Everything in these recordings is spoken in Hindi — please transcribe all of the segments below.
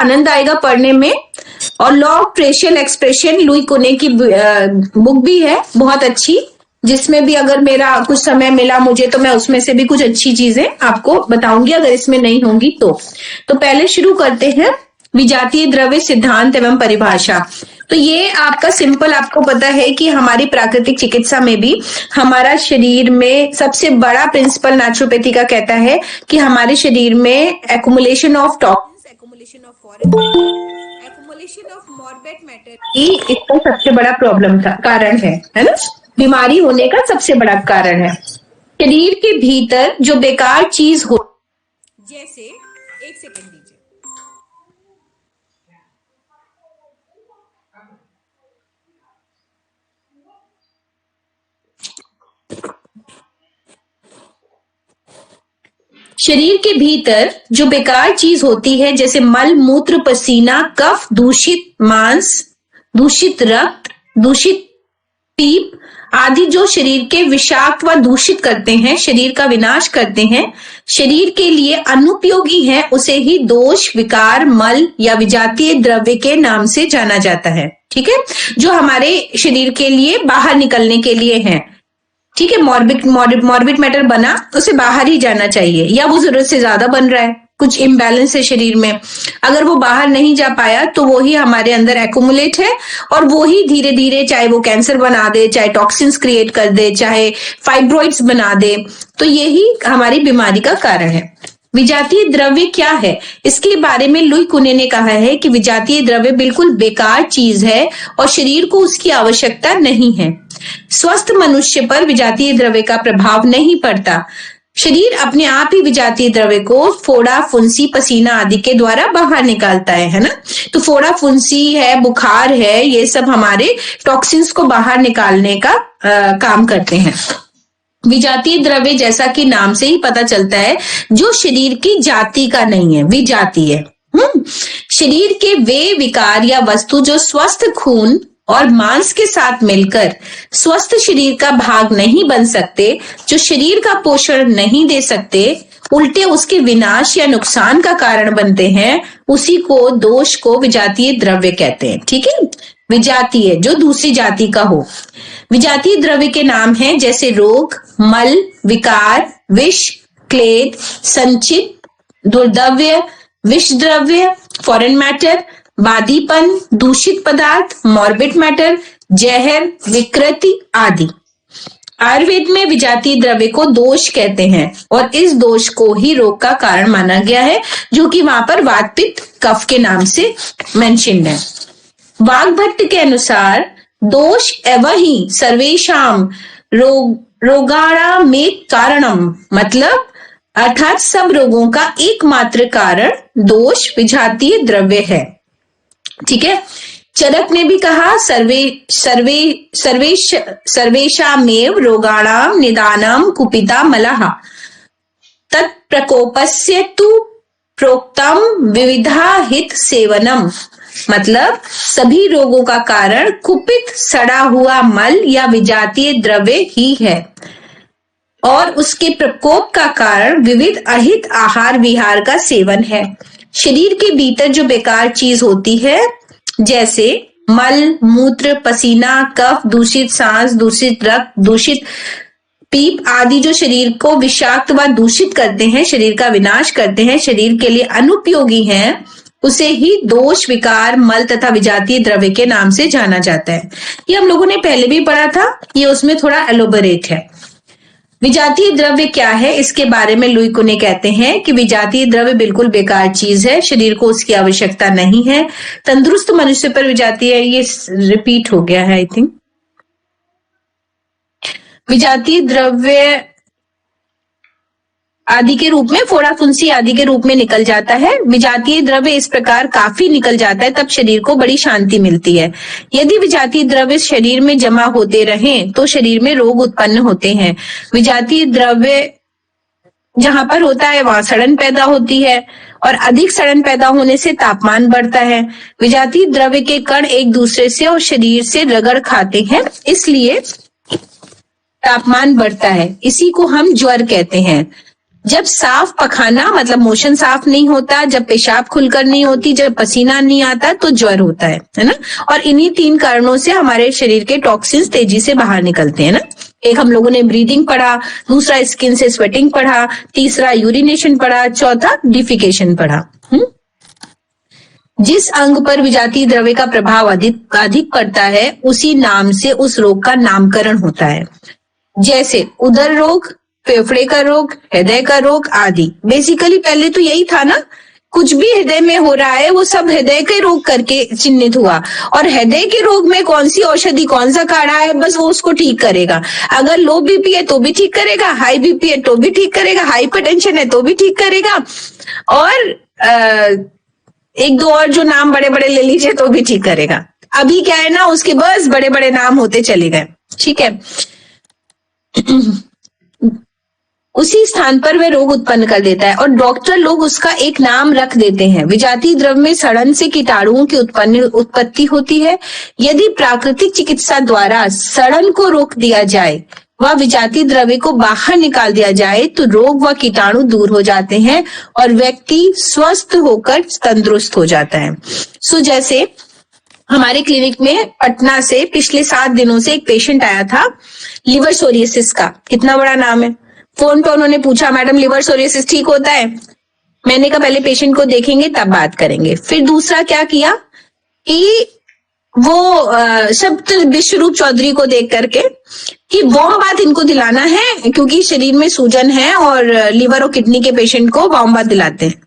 आनंद आएगा पढ़ने में। और law of facial expression Louis कुने की बुक भी है बहुत अच्छी, जिसमें भी अगर मेरा कुछ समय मिला मुझे तो मैं उसमें से भी कुछ अच्छी चीजें आपको बताऊंगी अगर इसमें नहीं होंगी तो पहले शुरू करते हैं विजातीय द्रव्य सिद्धांत एवं परिभाषा। तो ये आपका सिंपल, आपको पता है कि हमारी प्राकृतिक चिकित्सा में भी हमारा शरीर में सबसे बड़ा प्रिंसिपल नेचुरोपैथी का कहता है कि हमारे शरीर में accumulation of toxins, accumulation of foreign matter, accumulation of morbid matter ही इसका सबसे बड़ा प्रॉब्लम था, कारण है ना, बीमारी होने का सबसे बड़ा कारण है। शरीर के भीतर जो बेकार चीज हो, जैसे एक सेकंड दीजिए, शरीर के भीतर जो बेकार चीज होती है जैसे मल मूत्र पसीना कफ दूषित मांस दूषित रक्त दूषित पीप आदि जो शरीर के विषाक्त व दूषित करते हैं, शरीर का विनाश करते हैं, शरीर के लिए अनुपयोगी है, उसे ही दोष विकार मल या विजातीय द्रव्य के नाम से जाना जाता है। ठीक है, जो हमारे शरीर के लिए बाहर निकलने के लिए है। ठीक है, मॉर्बिड मैटर बना उसे बाहर ही जाना चाहिए, या वो जरूरत से ज्यादा बन रहा है, कुछ इम्बैलेंस है शरीर में, अगर वो बाहर नहीं जा पाया तो वो ही हमारे अंदर एक्युमुलेट है और वो ही धीरे धीरे चाहे वो कैंसर बना दे, चाहे टॉक्सिन्स क्रिएट कर दे, चाहे फाइब्रॉइड्स बना दे, तो यही हमारी बीमारी का कारण है। विजातीय द्रव्य क्या है, इसके बारे में लुई कुने ने कहा है कि विजातीय द्रव्य बिल्कुल बेकार चीज है और शरीर को उसकी आवश्यकता नहीं है। स्वस्थ मनुष्य पर विजातीय द्रव्य का प्रभाव नहीं पड़ता। शरीर अपने आप ही विजातीय द्रव्य को फोड़ा फुंसी पसीना आदि के द्वारा बाहर निकालता है ना। तो फोड़ा फुंसी है, बुखार है, ये सब हमारे टॉक्सिन्स को बाहर निकालने का काम करते हैं। विजातीय द्रव्य जैसा कि नाम से ही पता चलता है जो शरीर की जाति का नहीं है, विजातीय। शरीर के वे विकार या वस्तु जो स्वस्थ खून और मांस के साथ मिलकर स्वस्थ शरीर का भाग नहीं बन सकते, जो शरीर का पोषण नहीं दे सकते, उल्टे उसके विनाश या नुकसान का कारण बनते हैं, उसी को दोष को विजातीय द्रव्य कहते हैं। ठीक है, विजातीय जो दूसरी जाति का हो। विजातीय द्रव्य के नाम हैं जैसे रोग, मल, विकार, विष, क्लेद, संचित, दुर्द्रव्य, विष द्रव्य, फॉरेन मैटर, बादीपन, दूषित पदार्थ, मॉर्बिड मैटर, जहर, विकृति आदि। आयुर्वेद में विजातीय द्रव्य को दोष कहते हैं और इस दोष को ही रोग का कारण माना गया है, जो कि वहां पर वात पित्त कफ के नाम से मेंशन्ड है। वाग्भट्ट के अनुसार दोष एवं ही सर्वेशाम रोगाणाम में कारणम, मतलब अर्थात सब रोगों का एकमात्र कारण दोष विजातीय द्रव्य है। ठीक है, चरक ने भी कहा सर्वेशामेव रोगाणाम निदानम कुपिता मलः तत्प्रकोपस्य तु प्रोक्तम विविधा हित सेवनम, मतलब सभी रोगों का कारण कुपित सड़ा हुआ मल या विजातीय द्रव्य ही है और उसके प्रकोप का कारण विविध अहित आहार विहार का सेवन है। शरीर के भीतर जो बेकार चीज होती है जैसे मल मूत्र पसीना कफ दूषित सांस दूषित रक्त दूषित पीप आदि जो शरीर को विषाक्त व दूषित करते हैं, शरीर का विनाश करते हैं, शरीर के लिए अनुपयोगी हैं, उसे ही दोष विकार मल तथा विजातीय द्रव्य के नाम से जाना जाता है। ये हम लोगों ने पहले भी पढ़ा था, ये उसमें थोड़ा एलोबरेट है। विजातीय द्रव्य क्या है, इसके बारे में लुई कुने कहते हैं कि विजातीय द्रव्य बिल्कुल बेकार चीज है, शरीर को उसकी आवश्यकता नहीं है। तंदुरुस्त मनुष्य पर विजातीय, ये रिपीट हो गया है आई थिंक। विजातीय द्रव्य आदि के रूप में फोड़ा फुंसी आदि के रूप में निकल जाता है। विजातीय द्रव्य इस प्रकार काफी निकल जाता है, तब शरीर को बड़ी शांति मिलती है। यदि विजातीय द्रव्य शरीर में जमा होते रहें तो शरीर में रोग उत्पन्न होते हैं। विजातीय द्रव्य जहां पर होता है वहां सड़न पैदा होती है और अधिक सड़न पैदा होने से तापमान बढ़ता है। विजातीय द्रव्य के कण एक दूसरे से और शरीर से रगड़ खाते हैं, इसलिए तापमान बढ़ता है। इसी को हम ज्वर कहते हैं। जब साफ पखाना मतलब मोशन साफ नहीं होता, जब पेशाब खुलकर नहीं होती, जब पसीना नहीं आता तो ज्वर होता है ना। और इन्हीं 3 कारणों से हमारे शरीर के टॉक्सिन्स तेजी से बाहर निकलते हैं ना। एक हम लोगों ने ब्रीदिंग पढ़ा, दूसरा स्किन से स्वेटिंग पढ़ा, तीसरा यूरिनेशन पढ़ा, चौथा डिफिकेशन पढ़ा। जिस अंग पर विजातीय द्रव्य का प्रभाव अधिक पड़ता है उसी नाम से उस रोग का नामकरण होता है। जैसे उदर रोग, फेफड़े का रोग, हृदय का रोग आदि। बेसिकली पहले तो यही था ना, कुछ भी हृदय में हो रहा है वो सब हृदय के रोग करके चिन्हित हुआ, और हृदय के रोग में कौन सी औषधि, कौन सा काढ़ा है, बस वो उसको ठीक करेगा। अगर लो बीपी है तो भी ठीक करेगा, हाई बीपी है तो भी ठीक करेगा, हाइपरटेंशन है तो भी ठीक करेगा, और एक दो और जो नाम बड़े बड़े ले लीजिए तो भी ठीक करेगा। अभी क्या है ना, उसके बस बड़े बड़े नाम होते चले गए। ठीक है, उसी स्थान पर वह रोग उत्पन्न कर देता है और डॉक्टर लोग उसका एक नाम रख देते हैं। विजातीय द्रव्य में सड़न से कीटाणुओं की उत्पत्ति होती है। यदि प्राकृतिक चिकित्सा द्वारा सड़न को रोक दिया जाए व विजातीय द्रव्य को बाहर निकाल दिया जाए तो रोग व कीटाणु दूर हो जाते हैं और व्यक्ति स्वस्थ होकर तंदुरुस्त हो जाता है। सो जैसे हमारे क्लिनिक में पटना से पिछले 7 दिनों से एक पेशेंट आया था लिवर सोरियासिस का। कितना बड़ा नाम है। फोन पे उन्होंने पूछा, मैडम लिवर सोरियासिस ठीक होता है? मैंने कहा पहले पेशेंट को देखेंगे तब बात करेंगे। फिर दूसरा क्या किया कि वो शब्द विश्वरूप चौधरी को देख करके कि वार्म बात इनको दिलाना है क्योंकि शरीर में सूजन है और लिवर और किडनी के पेशेंट को वार्म बात दिलाते हैं।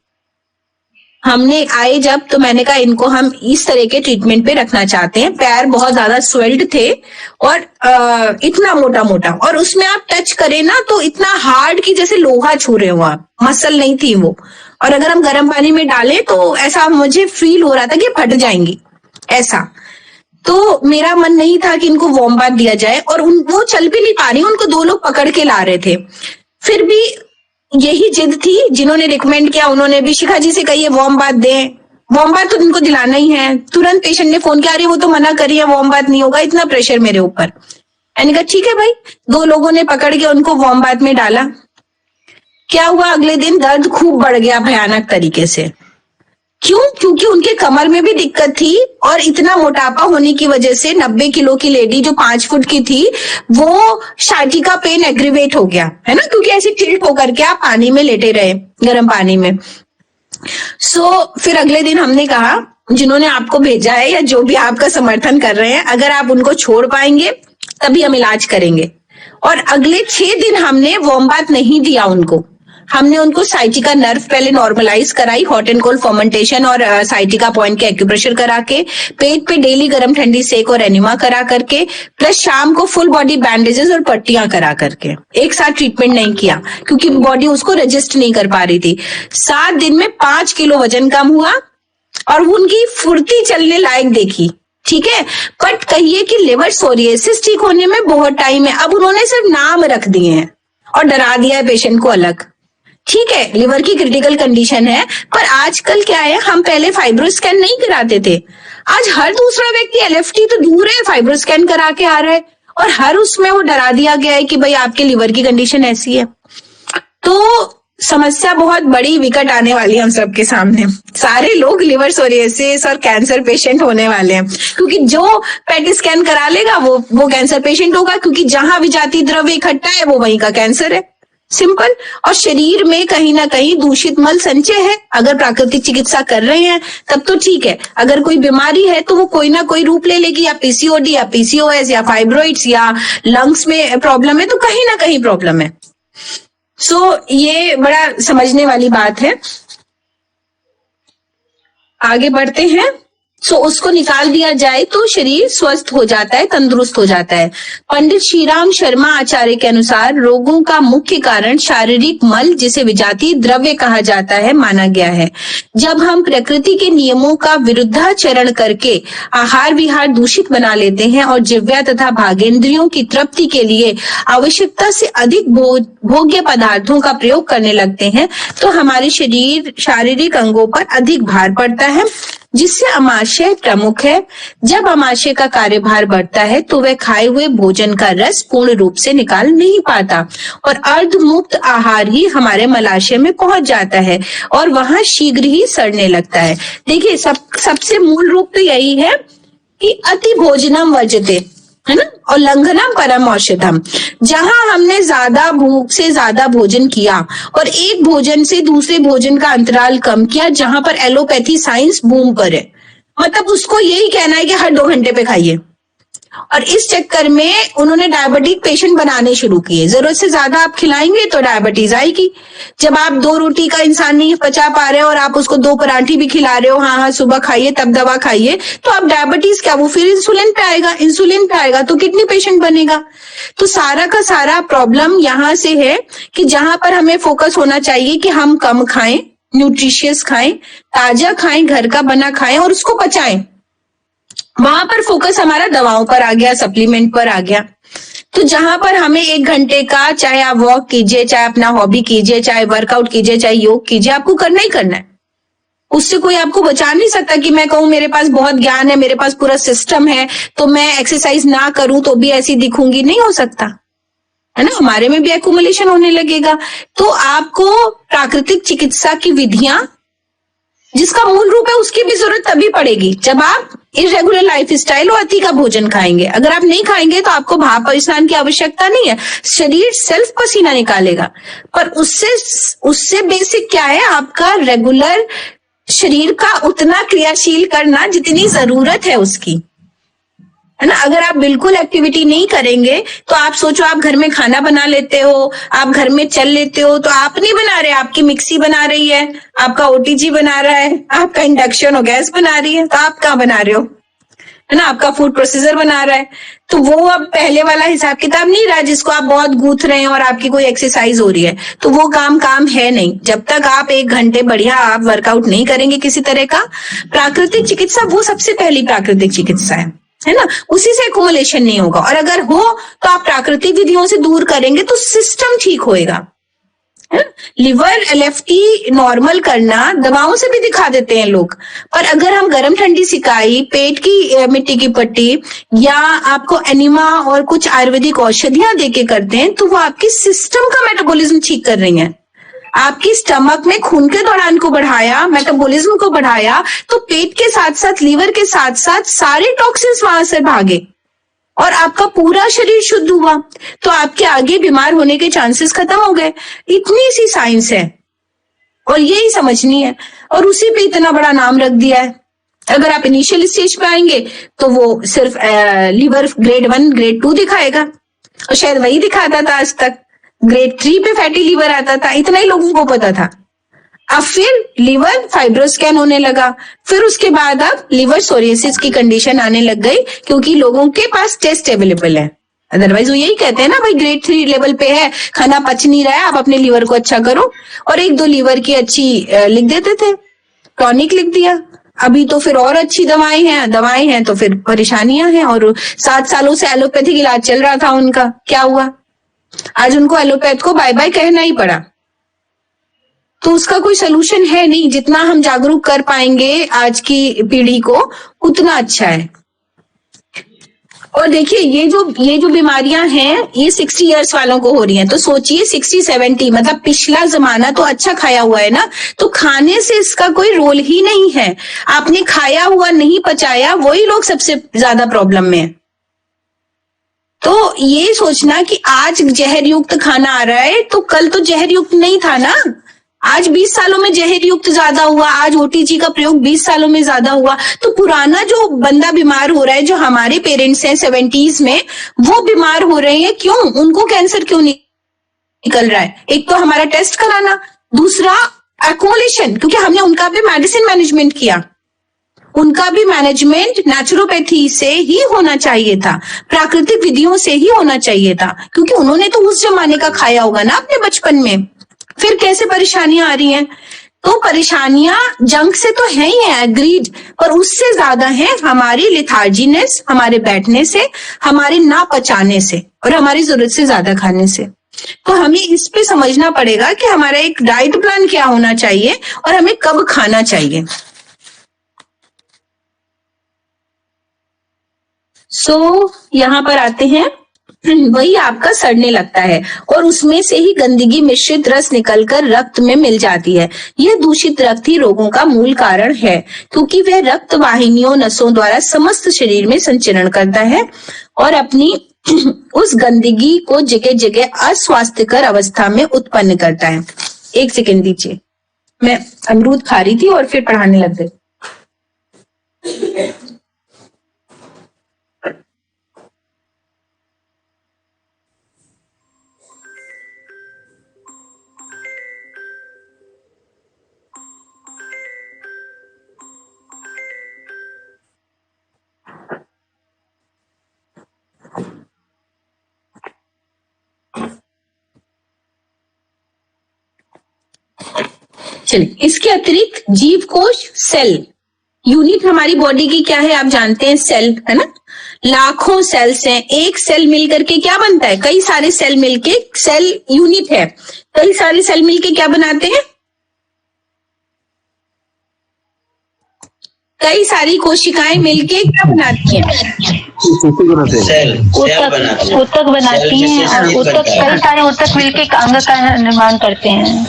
हमने आए जब तो मैंने कहा इनको हम इस तरह के ट्रीटमेंट पे रखना चाहते हैं। पैर बहुत ज्यादा स्वेल्ड थे और इतना मोटा मोटा, और उसमें आप टच करें ना तो इतना हार्ड कि जैसे लोहा छू रहे हो आप, मसल नहीं थी वो। और अगर हम गर्म पानी में डालें तो ऐसा मुझे फील हो रहा था कि फट जाएंगी ऐसा। तो मेरा मन नहीं था कि इनको वार्म बाथ दिया जाए, और वो चल भी नहीं पा रही, उनको 2 लोग पकड़ के ला रहे थे। फिर भी यही जिद थी, जिन्होंने रिकमेंड किया उन्होंने भी शिखा जी से कहिए वार्म बाथ दें, वार्म बाथ तो इनको दिलाना ही है। तुरंत पेशेंट ने फोन किया, अरे वो तो मना करी है, वार्म बाथ नहीं होगा, इतना प्रेशर मेरे ऊपर। मैंने कहा ठीक है भाई। 2 लोगों ने पकड़ के उनको वार्म बाथ में डाला। क्या हुआ, अगले दिन दर्द खूब बढ़ गया भयानक तरीके से। क्यों? क्योंकि उनके कमर में भी दिक्कत थी और इतना मोटापा होने की वजह से 90 किलो की लेडी जो 5 फुट की थी वो शादी का पेन एग्रीवेट हो गया है ना, क्योंकि ऐसे टिल्ट होकर के आप पानी में लेटे रहे गर्म पानी में। फिर अगले दिन हमने कहा जिन्होंने आपको भेजा है या जो भी आपका समर्थन कर रहे हैं, अगर आप उनको छोड़ पाएंगे तभी हम इलाज करेंगे। और अगले 6 दिन हमने वार्म बाथ नहीं दिया उनको। हमने उनको साइटिका नर्व पहले नॉर्मलाइज कराई, हॉट एंड कोल्ड फर्मेंटेशन और साइटिका पॉइंट के एक्यूप्रेशर करा के, पेट पे डेली गर्म ठंडी सेक और एनिमा करा करके, प्लस शाम को फुल बॉडी बैंडेजेस और पट्टियां करा करके। एक साथ ट्रीटमेंट नहीं किया क्योंकि बॉडी उसको रजिस्ट नहीं कर पा रही थी। 7 दिन में 5 किलो वजन कम हुआ और उनकी फुर्ती चलने लायक देखी। ठीक है, बट कहिए कि लिवर सोरियासिस ठीक होने में बहुत टाइम है। अब उन्होंने सिर्फ नाम रख दिए हैं और डरा दिया है पेशेंट को अलग। ठीक है, लिवर की क्रिटिकल कंडीशन है, पर आजकल क्या है, हम पहले फाइब्रो स्कैन नहीं कराते थे। आज हर दूसरा व्यक्ति एलएफटी तो दूर है, फाइब्रो स्कैन करा के आ रहा है, और हर उसमें वो डरा दिया गया है कि भाई आपके लिवर की कंडीशन ऐसी है। तो समस्या बहुत बड़ी विकट आने वाली है हम सबके सामने। सारे लोग लिवर सोरियासिस और कैंसर पेशेंट होने वाले हैं, क्योंकि जो पेट स्कैन करा लेगा वो कैंसर पेशेंट होगा, क्योंकि जहां विजातीय द्रव्य इकट्ठा है वो वहीं का कैंसर है। सिंपल। और शरीर में कहीं ना कहीं दूषित मल संचय है। अगर प्राकृतिक चिकित्सा कर रहे हैं तब तो ठीक है, अगर कोई बीमारी है तो वो कोई ना कोई रूप ले लेगी, या पीसीओडी या पीसीओएस या फाइब्रोइड्स या लंग्स में प्रॉब्लम है, तो कहीं ना कहीं प्रॉब्लम है। ये बड़ा समझने वाली बात है। आगे बढ़ते हैं। उसको निकाल दिया जाए तो शरीर स्वस्थ हो जाता है, तंदुरुस्त हो जाता है। पंडित श्रीराम शर्मा आचार्य के अनुसार रोगों का मुख्य कारण शारीरिक मल, जिसे विजातीय द्रव्य कहा जाता है, माना गया है। जब हम प्रकृति के नियमों का विरुद्धाचरण करके आहार विहार दूषित बना लेते हैं और जिह्वा तथा भागेंद्रियों की तृप्ति के लिए आवश्यकता से अधिक भोग्य पदार्थों का प्रयोग करने लगते हैं तो हमारे शारीरिक अंगों पर अधिक भार पड़ता है। जिससे अमाशय प्रमुख है। जब अमाशय का कार्यभार बढ़ता है तो वह खाए हुए भोजन का रस पूर्ण रूप से निकाल नहीं पाता और अर्धमुक्त आहार ही हमारे मलाशय में पहुंच जाता है और वहां शीघ्र ही सड़ने लगता है। देखिए, सबसे मूल रूप तो यही है कि अति भोजनम वर्जते, है ना, और लंघनम परम औषधम। जहां हमने ज्यादा भूख से ज्यादा भोजन किया और एक भोजन से दूसरे भोजन का अंतराल कम किया, जहां पर एलोपैथी साइंस बूम करे, मतलब उसको यही कहना है कि हर 2 घंटे पे खाइए, और इस चक्कर में उन्होंने डायबिटिक पेशेंट बनाने शुरू किए। जरूरत से ज्यादा आप खिलाएंगे तो डायबिटीज आएगी। जब आप 2 रोटी का इंसान नहीं पचा पा रहे हो और आप उसको 2 पराठे भी खिला रहे हो, हाँ हाँ सुबह खाइए तब दवा खाइए, तो आप डायबिटीज क्या, वो फिर इंसुलिन पे आएगा तो किडनी पेशेंट बनेगा। तो सारा का सारा प्रॉब्लम यहाँ से है कि जहां पर हमें फोकस होना चाहिए कि हम कम खाएं, न्यूट्रिशियस खाएं, ताजा खाएं, घर का बना खाएं और उसको पचाएं, वहां पर फोकस हमारा दवाओं पर आ गया, सप्लीमेंट पर आ गया। तो जहां पर हमें 1 घंटे का, चाहे आप वॉक कीजिए, चाहे अपना हॉबी कीजिए, चाहे वर्कआउट कीजिए, चाहे योग कीजिए, आपको करना ही करना है। उससे कोई आपको बचा नहीं सकता कि मैं कहूं मेरे पास बहुत ज्ञान है, मेरे पास पूरा सिस्टम है, तो मैं एक्सरसाइज ना करूं तो भी ऐसी दिखूंगी, नहीं हो सकता, है ना। हमारे में भी एक्यूमुलेशन होने लगेगा। तो आपको प्राकृतिक चिकित्सा की विधियां, जिसका मूल रूप है, उसकी भी जरूरत तभी पड़ेगी जब आप इरेगुलर लाइफ स्टाइल और अति का भोजन खाएंगे। अगर आप नहीं खाएंगे तो आपको भाप स्नान की आवश्यकता नहीं है, शरीर सेल्फ पसीना निकालेगा। पर उससे बेसिक क्या है, आपका रेगुलर शरीर का उतना क्रियाशील करना जितनी जरूरत है उसकी, है ना। अगर आप बिल्कुल एक्टिविटी नहीं करेंगे तो आप सोचो, आप घर में खाना बना लेते हो, आप घर में चल लेते हो, तो आप नहीं बना रहे, आपकी मिक्सी बना रही है, आपका ओटीजी बना रहा है, आपका इंडक्शन और गैस बना रही है, तो आप कहाँ बना रहे हो, है ना, आपका फूड प्रोसेसर बना रहा है। तो वो अब पहले वाला हिसाब किताब नहीं रहा जिसको आप बहुत गूंथ रहे हैं और आपकी कोई एक्सरसाइज हो रही है, तो वो काम है नहीं। जब तक आप 1 घंटे बढ़िया आप वर्कआउट नहीं करेंगे किसी तरह का, प्राकृतिक चिकित्सा वो सबसे पहली प्राकृतिक चिकित्सा है ना, उसी से एक्युमुलेशन नहीं होगा। और अगर हो तो आप प्राकृतिक विधियों से दूर करेंगे तो सिस्टम ठीक होएगा। लिवर एलएफटी नॉर्मल करना दवाओं से भी दिखा देते हैं लोग, पर अगर हम गर्म ठंडी सिकाई, पेट की मिट्टी की पट्टी या आपको एनिमा और कुछ आयुर्वेदिक औषधियां देके करते हैं, तो वो आपकी सिस्टम का मेटाबॉलिज्म ठीक कर रही हैं। आपकी स्टमक में खून के दौरान को बढ़ाया, मेटाबॉलिज्म को बढ़ाया, तो पेट के साथ साथ लीवर के साथ साथ सारे टॉक्सिन्स वहां से भागे और आपका पूरा शरीर शुद्ध हुआ, तो आपके आगे बीमार होने के चांसेस खत्म हो गए। इतनी सी साइंस है और यही समझनी है, और उसी पे इतना बड़ा नाम रख दिया है। अगर आप इनिशियल स्टेज पे आएंगे तो वो सिर्फ लीवर ग्रेड 1 ग्रेड 2 दिखाएगा, और शायद वही दिखाता था आज तक। ग्रेड 3 पे फैटी लीवर आता था, इतना ही लोगों को पता था। अब फिर लीवर फाइब्रोस्कैन होने लगा, फिर उसके बाद अब लीवर सोरियासिस की कंडीशन आने लग गई, क्योंकि लोगों के पास टेस्ट अवेलेबल है। अदरवाइज वो यही कहते हैं ना, भाई ग्रेड 3 लेवल पे है, खाना पच नहीं रहा है, आप अपने लीवर को अच्छा करो, और 1-2 लीवर की अच्छी लिख देते थे, टॉनिक लिख दिया। अभी तो फिर और अच्छी दवाएं हैं तो फिर परेशानियां हैं, और 7 सालों से एलोपैथिक इलाज चल रहा था उनका, क्या हुआ, आज उनको एलोपैथ को बाय बाय कहना ही पड़ा। तो उसका कोई सोल्यूशन है नहीं। जितना हम जागरूक कर पाएंगे आज की पीढ़ी को उतना अच्छा है। और देखिए, ये जो बीमारियां हैं ये 60 इयर्स वालों को हो रही हैं, तो सोचिए 60-70, मतलब पिछला जमाना तो अच्छा खाया हुआ है ना, तो खाने से इसका कोई रोल ही नहीं है। आपने खाया हुआ नहीं पचाया, वही लोग सबसे ज्यादा प्रॉब्लम में है। तो ये सोचना कि आज जहर युक्त खाना आ रहा है तो कल तो जहर युक्त नहीं था ना, आज 20 सालों में जहर युक्त ज्यादा हुआ, आज ओटीजी का प्रयोग 20 सालों में ज्यादा हुआ। तो पुराना जो बंदा बीमार हो रहा है, जो हमारे पेरेंट्स हैं 70s में, वो बीमार हो रहे हैं, क्यों, उनको कैंसर क्यों निकल रहा है? एक तो हमारा टेस्ट कराना, दूसरा एक्युमुलेशन, क्योंकि हमने उनका भी मेडिसिन मैनेजमेंट किया, उनका भी मैनेजमेंट नेचुरोपैथी से ही होना चाहिए था, प्राकृतिक विधियों से ही होना चाहिए था, क्योंकि उन्होंने तो उस जमाने का खाया होगा ना अपने बचपन में। फिर कैसे परेशानियां आ रही हैं? तो परेशानियां जंक से तो है ही है, एग्रीड, पर उससे ज्यादा है हमारी लिथार्जीनेस, हमारे बैठने से, हमारे ना पचाने से, और हमारी जरूरत से ज्यादा खाने से। तो हमें इस पे समझना पड़ेगा कि हमारा एक डाइट प्लान क्या होना चाहिए और हमें कब खाना चाहिए। सो यहाँ पर आते हैं, वही आपका सड़ने लगता है और उसमें से ही गंदगी मिश्रित रस निकलकर रक्त में मिल जाती है। यह दूषित रक्त ही रोगों का मूल कारण है, क्योंकि वह रक्त वाहिनियों नसों द्वारा समस्त शरीर में संचरण करता है और अपनी उस गंदगी को जगह जगह अस्वास्थ्यकर अवस्था में उत्पन्न करता है। एक सेकेंड दीजिए, मैं अमरूद खा रही थी और फिर पढ़ाने लग गई। चलिए, इसके अतिरिक्त जीव कोश सेल, यूनिट हमारी बॉडी की क्या है आप जानते हैं, सेल है ना। लाखों सेल्स हैं, एक सेल मिलकर के क्या बनता है, कई सारे सेल मिलके सेल यूनिट है, कई सारे सेल मिलके क्या बनाते हैं, कई सारी कोशिकाएं मिलके क्या बनाती हैं, ऊतक बनाती हैं और ऊतक कई सारे ऊतक मिलके एक अंग का निर्माण करते हैं।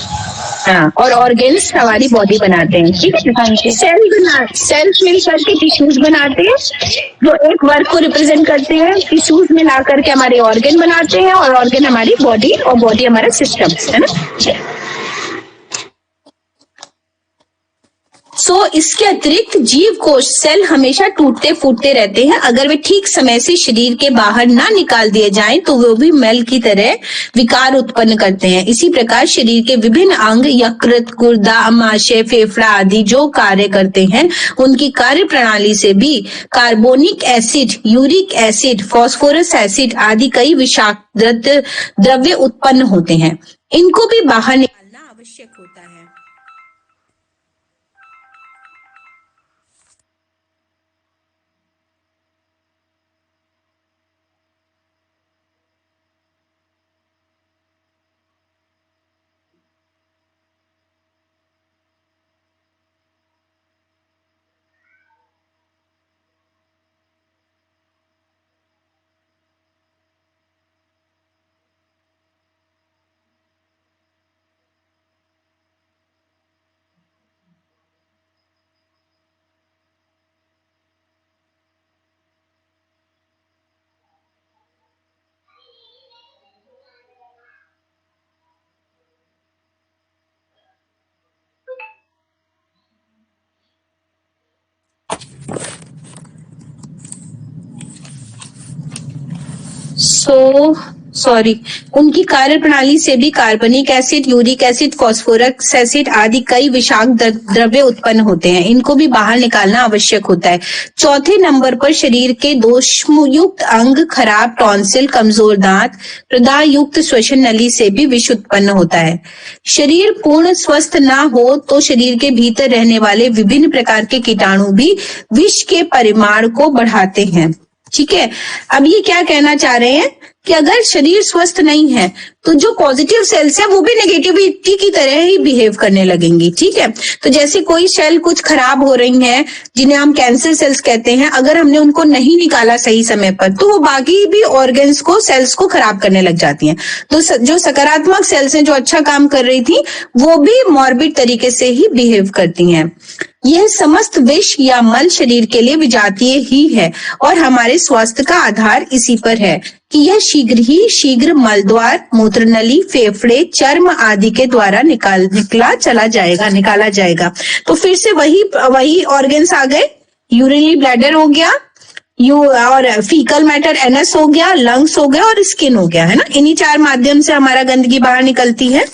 हाँ, और ऑर्गेन्स हमारी बॉडी बनाते हैं, ठीक है। सेल्स मिल करके टिश्यूज बनाते हैं जो एक वर्ग को रिप्रेजेंट करते हैं, टिश्यूज में ला करके हमारे ऑर्गन बनाते हैं और ऑर्गन हमारी बॉडी और बॉडी हमारा सिस्टम है ना। सो इसके अतिरिक्त जीव कोश सेल हमेशा टूटते फूटते रहते हैं, अगर वे ठीक समय से शरीर के बाहर ना निकाल दिए जाएं तो वो भी मल की तरह विकार उत्पन्न करते हैं। इसी प्रकार शरीर के विभिन्न अंग यकृत, गुर्दा, अमाशय, फेफड़ा आदि जो कार्य करते हैं उनकी कार्य प्रणाली से भी carbonic acid, uric acid, phosphorus acid आदि कई विषाक्त द्रव्य उत्पन्न होते हैं। इनको भी बाहर निकालना आवश्यक होता है। उनकी कार्य प्रणाली से भी कार्बनिक acid, uric acid, phosphorus acid आदि कई विषाक्त द्रव्य उत्पन्न होते हैं। इनको भी बाहर निकालना आवश्यक होता है। चौथे नंबर पर शरीर के दोषयुक्त अंग, खराब टॉन्सिल, कमजोर दांत, प्रदाह युक्त श्वसन नली से भी विष उत्पन्न होता है। शरीर पूर्ण स्वस्थ ना हो तो शरीर के भीतर रहने वाले विभिन्न प्रकार के कीटाणु भी विष के परिमाण को बढ़ाते हैं। ठीक है, अब ये क्या कहना चाह रहे हैं कि अगर शरीर स्वस्थ नहीं है तो जो पॉजिटिव सेल्स है वो भी नेगेटिविटी की तरह ही बिहेव करने लगेंगी। ठीक है, तो जैसे कोई सेल कुछ खराब हो रही हैं जिन्हें हम कैंसर सेल्स कहते हैं, अगर हमने उनको नहीं निकाला सही समय पर तो वो बाकी भी ऑर्गन्स को, सेल्स को खराब करने लग जाती हैं। तो जो सकारात्मक सेल्स हैं जो अच्छा काम कर रही थी वो भी मॉर्बिड तरीके से ही बिहेव करती हैं। यह समस्त विष या मल शरीर के लिए विजातीय ही है और हमारे स्वास्थ्य का आधार इसी पर है कि यह शीघ्र मलद्वार, मूत्रनली, फेफड़े, चर्म आदि के द्वारा निकाला जाएगा। तो फिर से वही ऑर्गन्स आ गए, यूरिनरी ब्लैडर हो गया, और फीकल मैटर एनस हो गया, लंग्स हो गया और स्किन हो गया, है ना। इन्हीं चार माध्यम से हमारा गंदगी बाहर निकलती है।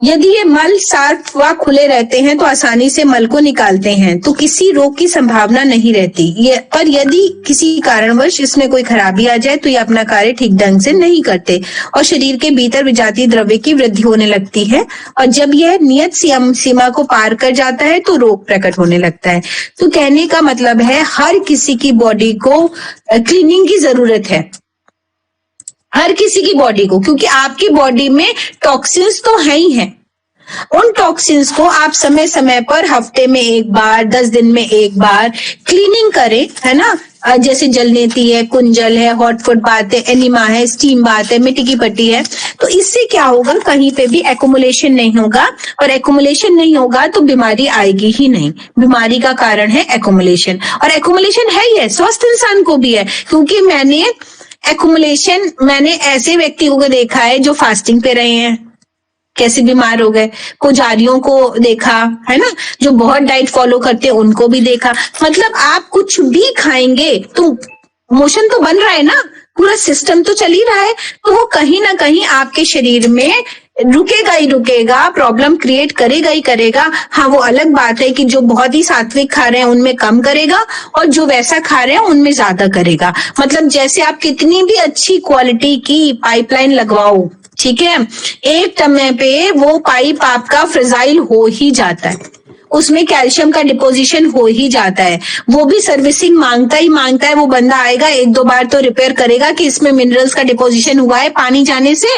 यदि ये मल साफ व खुले रहते हैं तो आसानी से मल को निकालते हैं तो किसी रोग की संभावना नहीं रहती। पर यदि किसी कारणवश इसमें कोई खराबी आ जाए तो ये अपना कार्य ठीक ढंग से नहीं करते और शरीर के भीतर विजातीय द्रव्य की वृद्धि होने लगती है और जब यह नियत सीमा को पार कर जाता है तो रोग प्रकट होने लगता है। तो कहने का मतलब है हर किसी की बॉडी को क्लीनिंग की जरूरत है, हर किसी की बॉडी को, क्योंकि आपकी बॉडी में टॉक्सिन्स तो है ही हैं। उन टॉक्सिन्स को आप समय समय पर हफ्ते में एक बार, 10 दिन में एक बार क्लीनिंग करें, है ना। जैसे जलनेती है, कुंजल है, हॉट फुट बात है, एनिमा है, स्टीम बात है, मिट्टी की पट्टी है। तो इससे क्या होगा, कहीं पे भी एक्युमुलेशन नहीं होगा, और एक्युमुलेशन नहीं होगा तो बीमारी आएगी ही नहीं। बीमारी का कारण है एक्युमुलेशन, और एक्युमुलेशन है ही है, स्वस्थ इंसान को भी है, क्योंकि मैंने ऐसे व्यक्तियों को देखा है जो फास्टिंग पे रहे हैं, कैसे बीमार हो गए। पुजारियों को देखा है ना, जो बहुत डाइट फॉलो करते हैं, उनको भी देखा। मतलब आप कुछ भी खाएंगे तो मोशन तो बन रहा है ना, पूरा सिस्टम तो चल ही रहा है, तो वो कहीं ना कहीं आपके शरीर में रुकेगा ही रुकेगा, प्रॉब्लम क्रिएट करेगा ही करेगा। हाँ, वो अलग बात है कि जो बहुत ही सात्विक खा रहे हैं उनमें कम करेगा, और जो वैसा खा रहे हैं उनमें ज्यादा करेगा। मतलब जैसे आप कितनी भी अच्छी क्वालिटी की पाइपलाइन लगवाओ, ठीक है, एक समय पे वो पाइप आपका फ्रेजाइल हो ही जाता है, उसमें कैल्शियम का डिपोजिशन हो ही जाता है, वो भी सर्विसिंग मांगता ही मांगता है। वो बंदा आएगा, एक दो बार तो रिपेयर करेगा कि इसमें मिनरल्स का डिपोजिशन हुआ है पानी जाने से,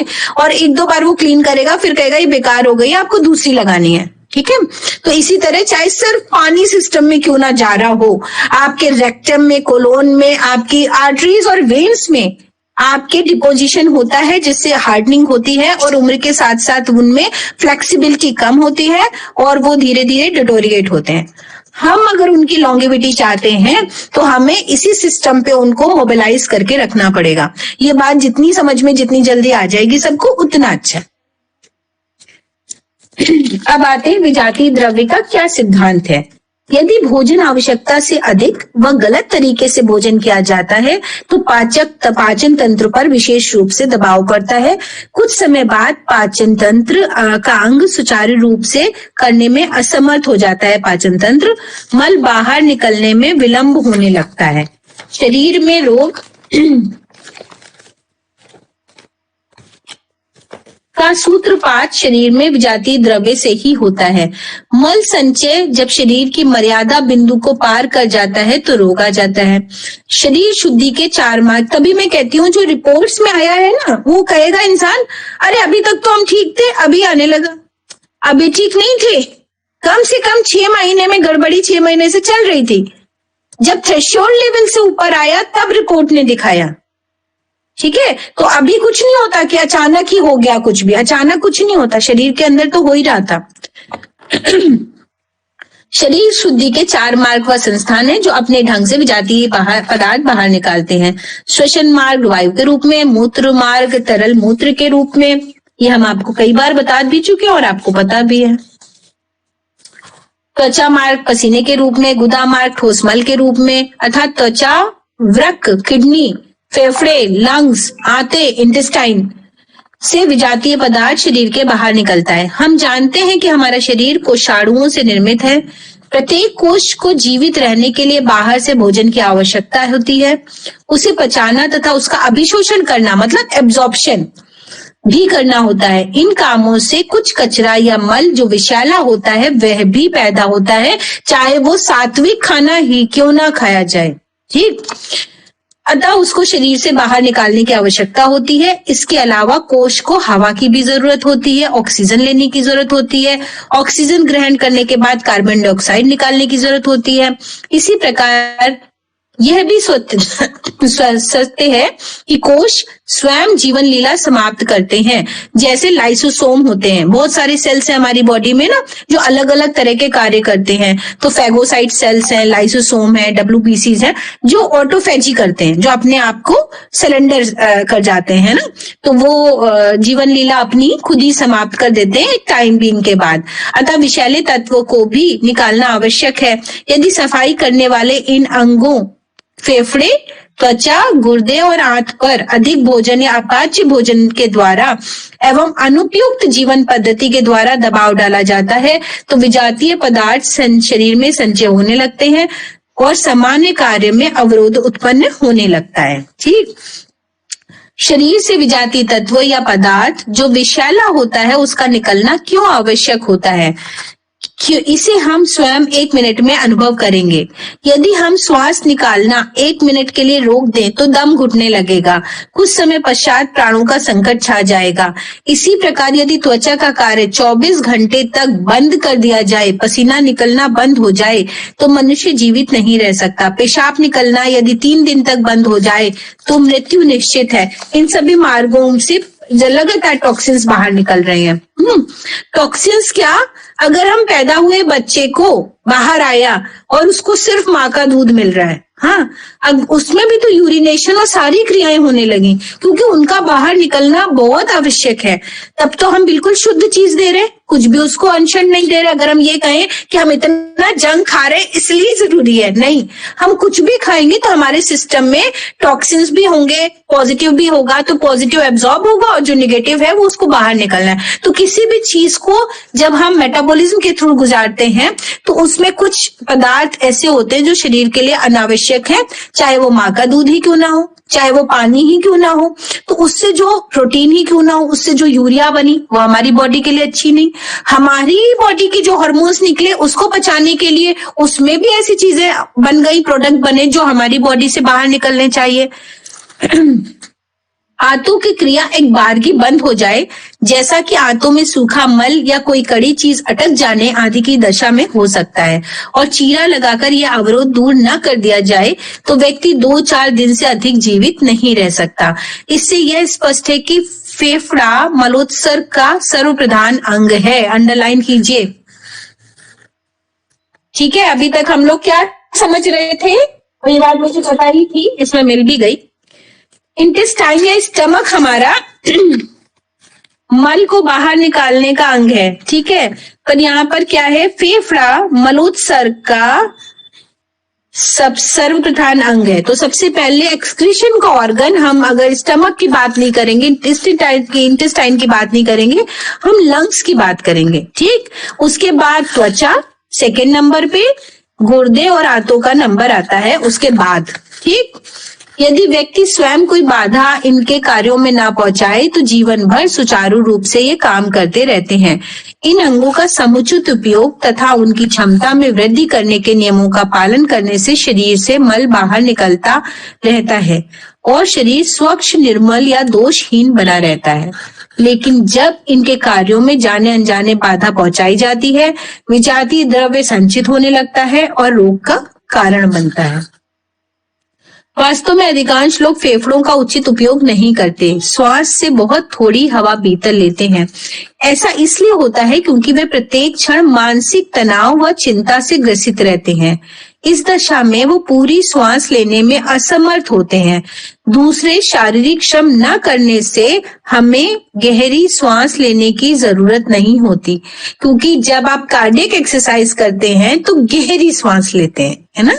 और एक दो बार वो क्लीन करेगा, फिर कहेगा ये बेकार हो गई, आपको दूसरी लगानी है। ठीक है, तो इसी तरह चाहे सिर्फ पानी सिस्टम में क्यों ना जा रहा हो, आपके रेक्टम में, कोलोन में, आपकी आर्टरीज और वेन्स में आपके डिपोजिशन होता है, जिससे हार्डनिंग होती है, और उम्र के साथ साथ उनमें फ्लेक्सिबिलिटी कम होती है, और वो धीरे धीरे डिटोरिएट होते हैं। हम अगर उनकी लॉन्गेविटी चाहते हैं तो हमें इसी सिस्टम पे उनको मोबिलाइज करके रखना पड़ेगा। ये बात जितनी समझ में जितनी जल्दी आ जाएगी सबको, उतना अच्छा। अब आते हैं विजातीय द्रव्य का क्या सिद्धांत है। यदि भोजन आवश्यकता से अधिक व गलत तरीके से भोजन किया जाता है तो पाचन तंत्र पर विशेष रूप से दबाव पड़ता है। कुछ समय बाद पाचन तंत्र का अंग सुचारू रूप से करने में असमर्थ हो जाता है। पाचन तंत्र, मल बाहर निकलने में विलंब होने लगता है। शरीर में रोग का सूत्रपात शरीर में विजातीय द्रव्य से ही होता है। मल संचय जब शरीर की मर्यादा बिंदु को पार कर जाता है तो रोग आ जाता है। शरीर शुद्धि के 4 मार्ग, तभी मैं कहती हूँ जो रिपोर्ट्स में आया है ना, वो कहेगा इंसान अरे अभी तक तो हम ठीक थे, अभी आने लगा। अभी ठीक नहीं थे, कम से कम 6 महीने में गड़बड़ी 6 महीने से चल रही थी। जब थ्रेशोल्ड लेवल से ऊपर आया तब रिपोर्ट ने दिखाया। ठीक है, तो अभी कुछ नहीं होता कि अचानक ही हो गया, कुछ भी अचानक कुछ नहीं होता, शरीर के अंदर तो हो ही रहा था। शरीर शुद्धि के 4 मार्ग व संस्थान है जो अपने ढंग से विजातीय पदार्थ बाहर निकालते हैं। श्वसन मार्ग वायु के रूप में, मूत्र मार्ग तरल मूत्र के रूप में, ये हम आपको कई बार बता भी चुके हैं और आपको पता भी है। त्वचा मार्ग पसीने के रूप में, गुदा मार्ग ठोस मल के रूप में, अर्थात त्वचा, वृक्क, किडनी, फेफड़े, लंग्स, आंतें, इंटेस्टाइन से विजातीय पदार्थ शरीर के बाहर निकलता है। हम जानते हैं कि हमारा शरीर कोषाणुओं से निर्मित है। प्रत्येक कोष को जीवित रहने के लिए बाहर से भोजन की आवश्यकता होती है। उसे पचाना तथा उसका अभिशोषण करना, मतलब एब्जॉर्प्शन भी करना होता है। इन कामों से कुछ कचरा या मल जो विषैला होता है वह भी पैदा होता है, चाहे वो सात्विक खाना ही क्यों ना खाया जाए। ठीक, अतः उसको शरीर से बाहर निकालने की आवश्यकता होती है। इसके अलावा कोष को हवा की भी जरूरत होती है, ऑक्सीजन लेने की जरूरत होती है। ऑक्सीजन ग्रहण करने के बाद कार्बन डाइऑक्साइड निकालने की जरूरत होती है। इसी प्रकार यह भी सत्य है कि कोष स्वयं जीवन लीला समाप्त करते हैं। जैसे लाइसोसोम होते हैं, बहुत सारे सेल्स हैं हमारी बॉडी में ना जो अलग अलग तरह के कार्य करते हैं। तो फैगोसाइट सेल्स हैं, लाइसोसोम है, डब्ल्यूबीसीज है जो ऑटोफेजी करते हैं, जो अपने आप को सिलेंडर कर जाते हैं ना, तो वो जीवन लीला अपनी खुद ही समाप्त कर देते हैं एक टाइम बीइंग के बाद। अतः विषैले तत्वों को भी निकालना आवश्यक है। यदि सफाई करने वाले इन अंगों फेफड़े, त्वचा, गुर्दे और आंत पर अधिक भोजन या अपाच्य भोजन के द्वारा एवं अनुपयुक्त जीवन पद्धति के द्वारा दबाव डाला जाता है तो विजातीय पदार्थ शरीर में संचय होने लगते हैं और सामान्य कार्य में अवरोध उत्पन्न होने लगता है। ठीक, शरीर से विजातीय तत्व या पदार्थ जो विषैला होता है उसका निकलना क्यों आवश्यक होता है? इसे हम स्वयं 1 मिनट में अनुभव करेंगे। यदि हम श्वास निकालना 1 मिनट के लिए रोक दें तो दम घुटने लगेगा। कुछ समय पश्चात प्राणों का संकट छा जाएगा। इसी प्रकार यदि त्वचा का कार्य 24 घंटे तक बंद कर दिया जाए, पसीना निकलना बंद हो जाए, तो मनुष्य जीवित नहीं रह सकता। पेशाब निकलना यदि 3 दिन तक बंद हो जाए तो मृत्यु निश्चित है। इन सभी मार्गों से लगातार टॉक्सिन्स बाहर निकल रहे हैं। टॉक्सिन्स क्या, अगर हम पैदा हुए बच्चे को बाहर आया और उसको सिर्फ माँ का दूध मिल रहा है, हाँ, अब उसमें भी तो यूरिनेशन और सारी क्रियाएं होने लगी, क्योंकि उनका बाहर निकलना बहुत आवश्यक है। तब तो हम बिल्कुल शुद्ध चीज दे रहे, कुछ भी उसको अनशन नहीं दे रहे। अगर हम ये कहें कि हम इतना जंक खा रहे इसलिए जरूरी है, नहीं, हम कुछ भी खाएंगे तो हमारे सिस्टम में टॉक्सिन्स भी होंगे, पॉजिटिव भी होगा तो पॉजिटिव एब्जॉर्ब होगा और जो निगेटिव है वो उसको बाहर निकलना है। तो किसी भी चीज को जब हम मेटाबॉलिज्म के थ्रू गुजारते हैं तो उसमें कुछ पदार्थ ऐसे होते हैं जो शरीर के लिए अनावश्यक है, चाहे वो माँ का दूध ही क्यों ना हो, चाहे वो पानी ही क्यों ना हो, तो उससे जो प्रोटीन ही क्यों ना हो, उससे जो यूरिया बनी वो हमारी बॉडी के लिए अच्छी नहीं। हमारी बॉडी की जो हार्मोन्स निकले उसको पचाने के लिए उसमें भी ऐसी चीजें बन गई, प्रोडक्ट बने जो हमारी बॉडी से बाहर निकलने चाहिए। आंतों की क्रिया एक बारगी बंद हो जाए, जैसा कि आंतों में सूखा मल या कोई कड़ी चीज अटक जाने आदि की दशा में हो सकता है, और चीरा लगाकर यह अवरोध दूर न कर दिया जाए तो व्यक्ति 2-4 दिन से अधिक जीवित नहीं रह सकता। इससे यह स्पष्ट है कि फेफड़ा मलोत्सर्ग का सर्वप्रधान अंग है। अंडरलाइन कीजिए। ठीक है, अभी तक हम लोग क्या समझ रहे थे, वही बात मुझे पता ही थी, इसमें मिल भी गई। इंटेस्टाइन या स्टमक हमारा मल को बाहर निकालने का अंग है, ठीक है, पर यहाँ पर क्या है, फेफड़ा मलोत्सर्ग का सर्वप्रधान अंग है। तो सबसे पहले एक्सक्रीशन का ऑर्गन, हम अगर स्टमक की बात नहीं करेंगे, इंटेस्टाइन की बात नहीं करेंगे, हम लंग्स की बात करेंगे, ठीक। उसके बाद त्वचा सेकेंड नंबर पे, गुर्दे और आंतों का नंबर आता है उसके बाद, ठीक। यदि व्यक्ति स्वयं कोई बाधा इनके कार्यों में ना पहुंचाए तो जीवन भर सुचारू रूप से ये काम करते रहते हैं। इन अंगों का समुचित उपयोग तथा उनकी क्षमता में वृद्धि करने के नियमों का पालन करने से शरीर से मल बाहर निकलता रहता है और शरीर स्वच्छ, निर्मल या दोषहीन बना रहता है। लेकिन जब इनके कार्यों में जाने अनजाने बाधा पहुंचाई जाती है, विजातीय द्रव्य संचित होने लगता है और रोग का कारण बनता है। वास्तव में अधिकांश लोग फेफड़ों का उचित उपयोग नहीं करते, श्वास से बहुत थोड़ी हवा भीतर लेते हैं। ऐसा इसलिए होता है क्योंकि वे प्रत्येक क्षण मानसिक तनाव व चिंता से ग्रसित रहते हैं। इस दशा में वो पूरी श्वास लेने में असमर्थ होते हैं। दूसरे शारीरिक श्रम न करने से हमें गहरी श्वास लेने की जरूरत नहीं होती, क्योंकि जब आप कार्डियक एक्सरसाइज करते हैं तो गहरी श्वास लेते हैं, है ना,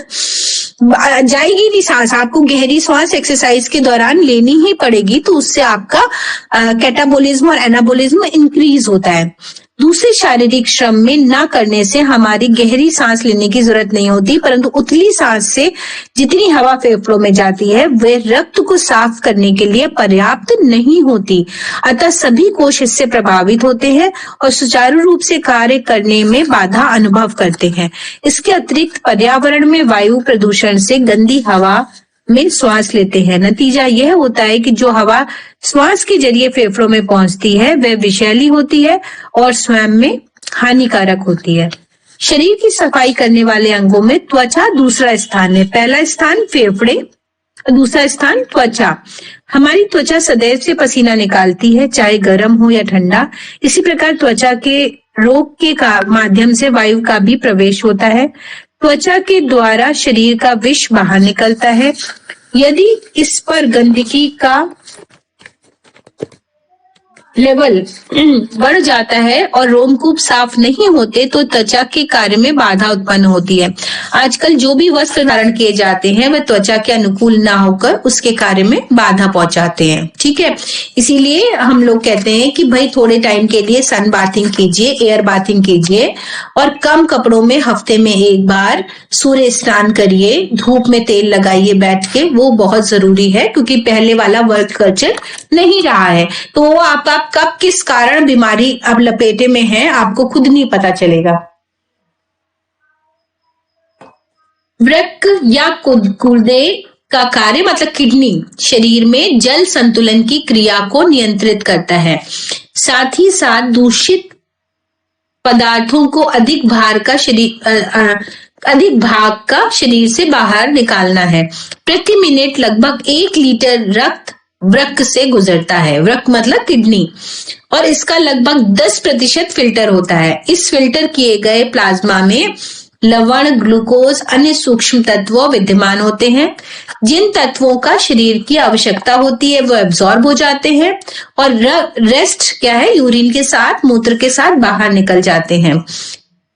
जाएगी नहीं सांस, आपको गहरी श्वास एक्सरसाइज के दौरान लेनी ही पड़ेगी, तो उससे आपका कैटाबोलिज्म और एनाबोलिज्म इंक्रीज होता है। दूसरे शारीरिक श्रम में ना करने से हमारी गहरी सांस लेने की जरूरत नहीं होती, परंतु उतली सांस से जितनी हवा फेफड़ों में जाती है वह रक्त को साफ करने के लिए पर्याप्त नहीं होती। अतः सभी कोश इससे प्रभावित होते हैं और सुचारू रूप से कार्य करने में बाधा अनुभव करते हैं। इसके अतिरिक्त पर्यावरण में वायु प्रदूषण से गंदी हवा में श्वास लेते हैं। नतीजा यह होता है कि जो हवा श्वास के जरिए फेफड़ों में पहुंचती है वह विषैली होती है और स्वयं में हानिकारक होती है। शरीर की सफाई करने वाले अंगों में त्वचा दूसरा स्थान है। पहला स्थान फेफड़े, दूसरा स्थान त्वचा। हमारी त्वचा सदैव से पसीना निकालती है, चाहे गर्म हो या ठंडा। इसी प्रकार त्वचा के रोग के माध्यम से वायु का भी प्रवेश होता है। त्वचा के द्वारा शरीर का विष बाहर निकलता है। यदि इस पर गंदगी का लेवल बढ़ जाता है और रोमकूप साफ नहीं होते तो त्वचा के कार्य में बाधा उत्पन्न होती है। आजकल जो भी वस्त्र धारण किए जाते हैं वह त्वचा के अनुकूल ना होकर उसके कार्य में बाधा पहुंचाते हैं, ठीक है। इसीलिए हम लोग कहते हैं कि भाई थोड़े टाइम के लिए सन बाथिंग कीजिए, एयर बाथिंग कीजिए और कम कपड़ों में हफ्ते में एक बार सूर्य स्नान करिए, धूप में तेल लगाइए बैठ के, वो बहुत जरूरी है क्योंकि पहले वाला वर्क कल्चर नहीं रहा है। तो वो आप कब किस कारण बीमारी अब लपेटे में है आपको खुद नहीं पता चलेगा। वृक्क या गुर्दे का कार्य मतलब किडनी शरीर में जल संतुलन की क्रिया को नियंत्रित करता है। साथ ही साथ दूषित पदार्थों को अधिक भाग का शरीर से बाहर निकालना है। प्रति मिनट लगभग 1 लीटर रक्त वृक्क से गुजरता है। वृक्क मतलब किडनी, और इसका लगभग 10% फिल्टर होता है। इस फिल्टर किए गए प्लाज्मा में लवण, ग्लूकोज, अन्य सूक्ष्म तत्व विद्यमान होते हैं। जिन तत्वों का शरीर की आवश्यकता होती है वो एब्जॉर्ब हो जाते हैं और रेस्ट क्या है, यूरिन के साथ, मूत्र के साथ बाहर निकल जाते हैं।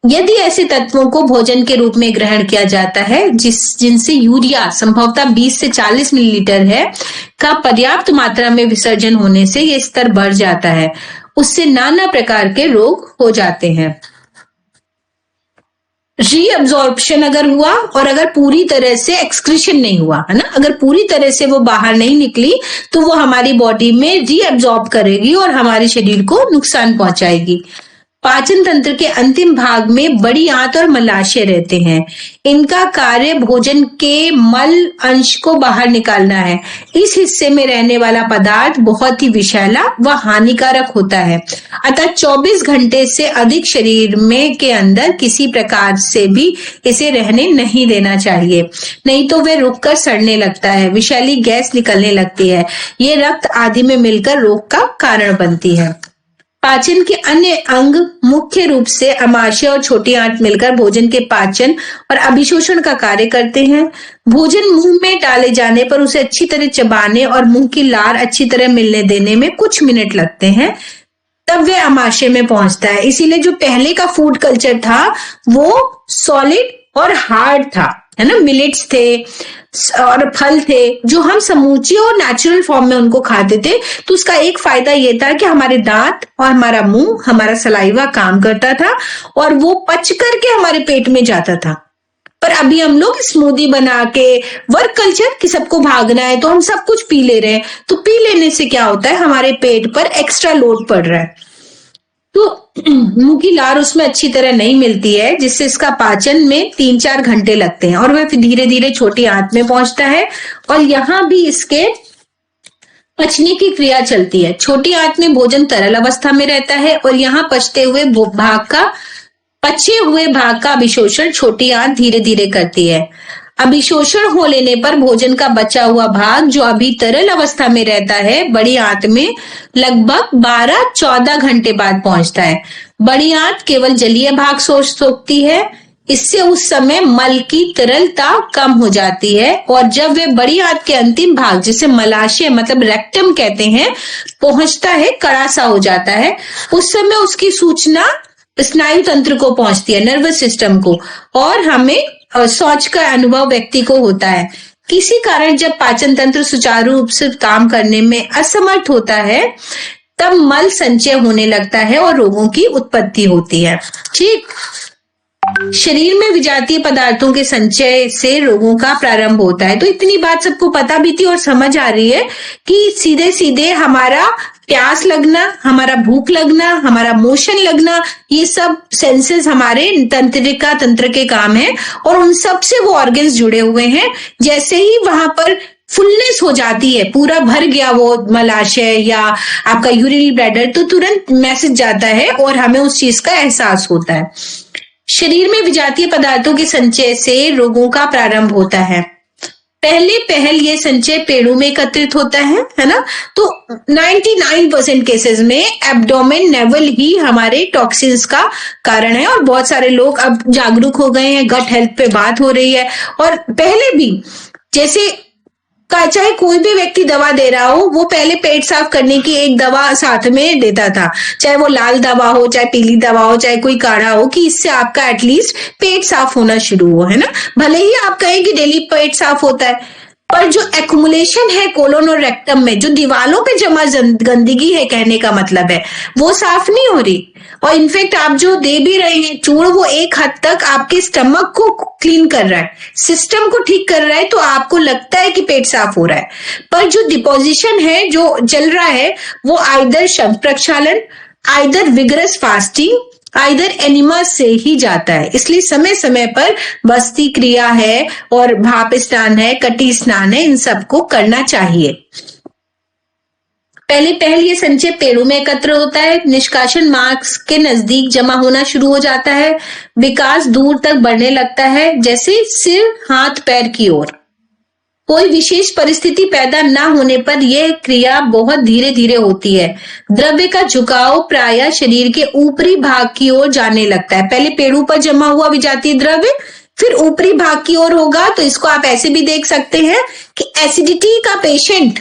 यदि ऐसे तत्वों को भोजन के रूप में ग्रहण किया जाता है जिनसे यूरिया संभवतः 20 से 40 मिलीलीटर है का पर्याप्त मात्रा में विसर्जन होने से यह स्तर बढ़ जाता है। उससे नाना प्रकार के रोग हो जाते हैं। रीअब्जॉर्प्शन अगर हुआ और अगर पूरी तरह से एक्सक्रीशन नहीं हुआ, है ना, अगर पूरी तरह से वो बाहर नहीं निकली तो वो हमारी बॉडी में रीअब्जॉर्ब करेगी और हमारे शरीर को नुकसान पहुंचाएगी। पाचन तंत्र के अंतिम भाग में बड़ी आंत और मलाशय रहते हैं। इनका कार्य भोजन के मल अंश को बाहर निकालना है। इस हिस्से में रहने वाला पदार्थ बहुत ही विषैला व हानिकारक होता है, अतः 24 घंटे से अधिक शरीर में के अंदर किसी प्रकार से भी इसे रहने नहीं देना चाहिए, नहीं तो वह रुककर सड़ने लगता है, विषैली गैस निकलने लगती है। ये रक्त आदि में मिलकर रोग का कारण बनती है। पाचन के अन्य अंग मुख्य रूप से अमाशय और छोटी आंत मिलकर भोजन के पाचन और अभिशोषण का कार्य करते हैं। भोजन मुंह में डाले जाने पर उसे अच्छी तरह चबाने और मुंह की लार अच्छी तरह मिलने देने में कुछ मिनट लगते हैं, तब वह अमाशय में पहुंचता है। इसीलिए जो पहले का फूड कल्चर था वो सॉलिड और हार्ड था, है ना, मिलेट्स थे और फल थे जो हम समूचे और नेचुरल फॉर्म में उनको खाते थे। तो उसका एक फायदा ये था कि हमारे दांत और हमारा मुंह, हमारा सलाइवा काम करता था और वो पच करके हमारे पेट में जाता था। पर अभी हम लोग स्मूदी बना के, वर्क कल्चर कि सबको भागना है तो हम सब कुछ पी ले रहे हैं। तो पी लेने से क्या होता है, हमारे पेट पर एक्स्ट्रा लोड पड़ रहा है, तो मुंह की लार उसमें अच्छी तरह नहीं मिलती है, जिससे इसका पाचन में 3-4 घंटे लगते हैं और वह फिर धीरे धीरे छोटी आंत में पहुंचता है और यहाँ भी इसके पचने की क्रिया चलती है। छोटी आंत में भोजन तरल अवस्था में रहता है और यहाँ पचे हुए भाग का अभिशोषण छोटी आंत धीरे धीरे करती है। अभिशोषण हो लेने पर भोजन का बचा हुआ भाग जो अभी तरल अवस्था में रहता है बड़ी आंत में लगभग 12-14 घंटे बाद पहुंचता है। बड़ी आंत केवल जलीय भाग सोखती है, इससे उस समय मल की तरलता कम हो जाती है और जब वे बड़ी आंत के अंतिम भाग जिसे मलाशय मतलब रेक्टम कहते हैं पहुंचता है, कड़ा सा हो जाता है, उस समय उसकी सूचना स्नायु तंत्र को पहुंचती है, नर्वस सिस्टम को, और हमें शौच का अनुभव व्यक्ति को होता है। किसी कारण जब पाचन तंत्र सुचारू रूप से काम करने में असमर्थ होता है तब मल संचय होने लगता है और रोगों की उत्पत्ति होती है। ठीक, शरीर में विजातीय पदार्थों के संचय से रोगों का प्रारंभ होता है। तो इतनी बात सबको पता भी थी और समझ आ रही है कि सीधे सीधे हमारा प्यास लगना, हमारा भूख लगना, हमारा मोशन लगना, ये सब सेंसेस हमारे तंत्रिका तंत्र के काम है और उन सब से वो ऑर्गन्स जुड़े हुए हैं। जैसे ही वहां पर फुलनेस हो जाती है, पूरा भर गया वो मलाशय या आपका यूरिनरी ब्लैडर, तो तुरंत मैसेज जाता है और हमें उस चीज का एहसास होता है। शरीर में विजातीय पदार्थों के संचय से रोगों का प्रारंभ होता है। पहल ये संचय पेड़ों में एकत्रित होता है ना, तो 99% केसेस में एब्डोमेन नेवल ही हमारे टॉक्सिन्स का कारण है और बहुत सारे लोग अब जागरूक हो गए हैं, गट हेल्थ पे बात हो रही है। और पहले भी जैसे चाहे कोई भी व्यक्ति दवा दे रहा हो, वो पहले पेट साफ करने की एक दवा साथ में देता था, चाहे वो लाल दवा हो, चाहे पीली दवा हो, चाहे कोई काढ़ा हो, कि इससे आपका एटलीस्ट पेट साफ होना शुरू हो, है ना। भले ही आप कहें कि डेली पेट साफ होता है, पर जो एक्युमुलेशन है कोलोन और रेक्टम में, जो दीवालों पे जमा गंदगी है, कहने का मतलब है वो साफ नहीं हो रही। और इनफेक्ट आप जो दे भी रहे हैं चूर्ण, वो एक हद तक आपके स्टमक को क्लीन कर रहा है, सिस्टम को ठीक कर रहा है, तो आपको लगता है कि पेट साफ हो रहा है। पर जो डिपोजिशन है जो चल रहा है वो आइदर शव प्रक्षालन, either vigorous fasting either enema से ही जाता है। इसलिए समय समय पर बस्ती क्रिया है और भाप स्नान है, कटी स्नान है, इन सबको करना चाहिए। पहले ये संचय पेड़ों में एकत्र होता है, निष्कासन मार्क्स के नजदीक जमा होना शुरू हो जाता है, विकास दूर तक बढ़ने लगता है, जैसे सिर हाथ पैर की ओर। कोई विशेष परिस्थिति पैदा न होने पर यह क्रिया बहुत धीरे धीरे होती है। द्रव्य का झुकाव प्रायः शरीर के ऊपरी भाग की ओर जाने लगता है। पहले पेड़ों पर जमा हुआ विजातीय द्रव्य फिर ऊपरी भाग की ओर होगा। तो इसको आप ऐसे भी देख सकते हैं कि एसिडिटी का पेशेंट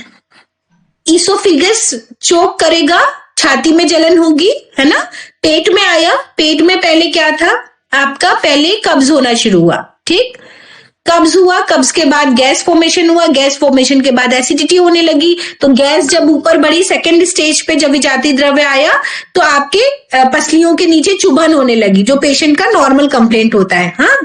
इसोफिगस चोक करेगा, छाती में जलन होगी, है ना। पेट में आया, पेट में पहले क्या था आपका, पहले कब्ज होना शुरू हुआ, ठीक। कब्ज हुआ, कब्ज के बाद गैस फॉर्मेशन हुआ, गैस फॉर्मेशन के बाद एसिडिटी होने लगी। तो गैस जब ऊपर बढ़ी, सेकेंड स्टेज पे जब विजातीय द्रव्य आया तो आपके पसलियों के नीचे चुभन होने लगी, जो पेशेंट का नॉर्मल कंप्लेंट होता है। हाँ,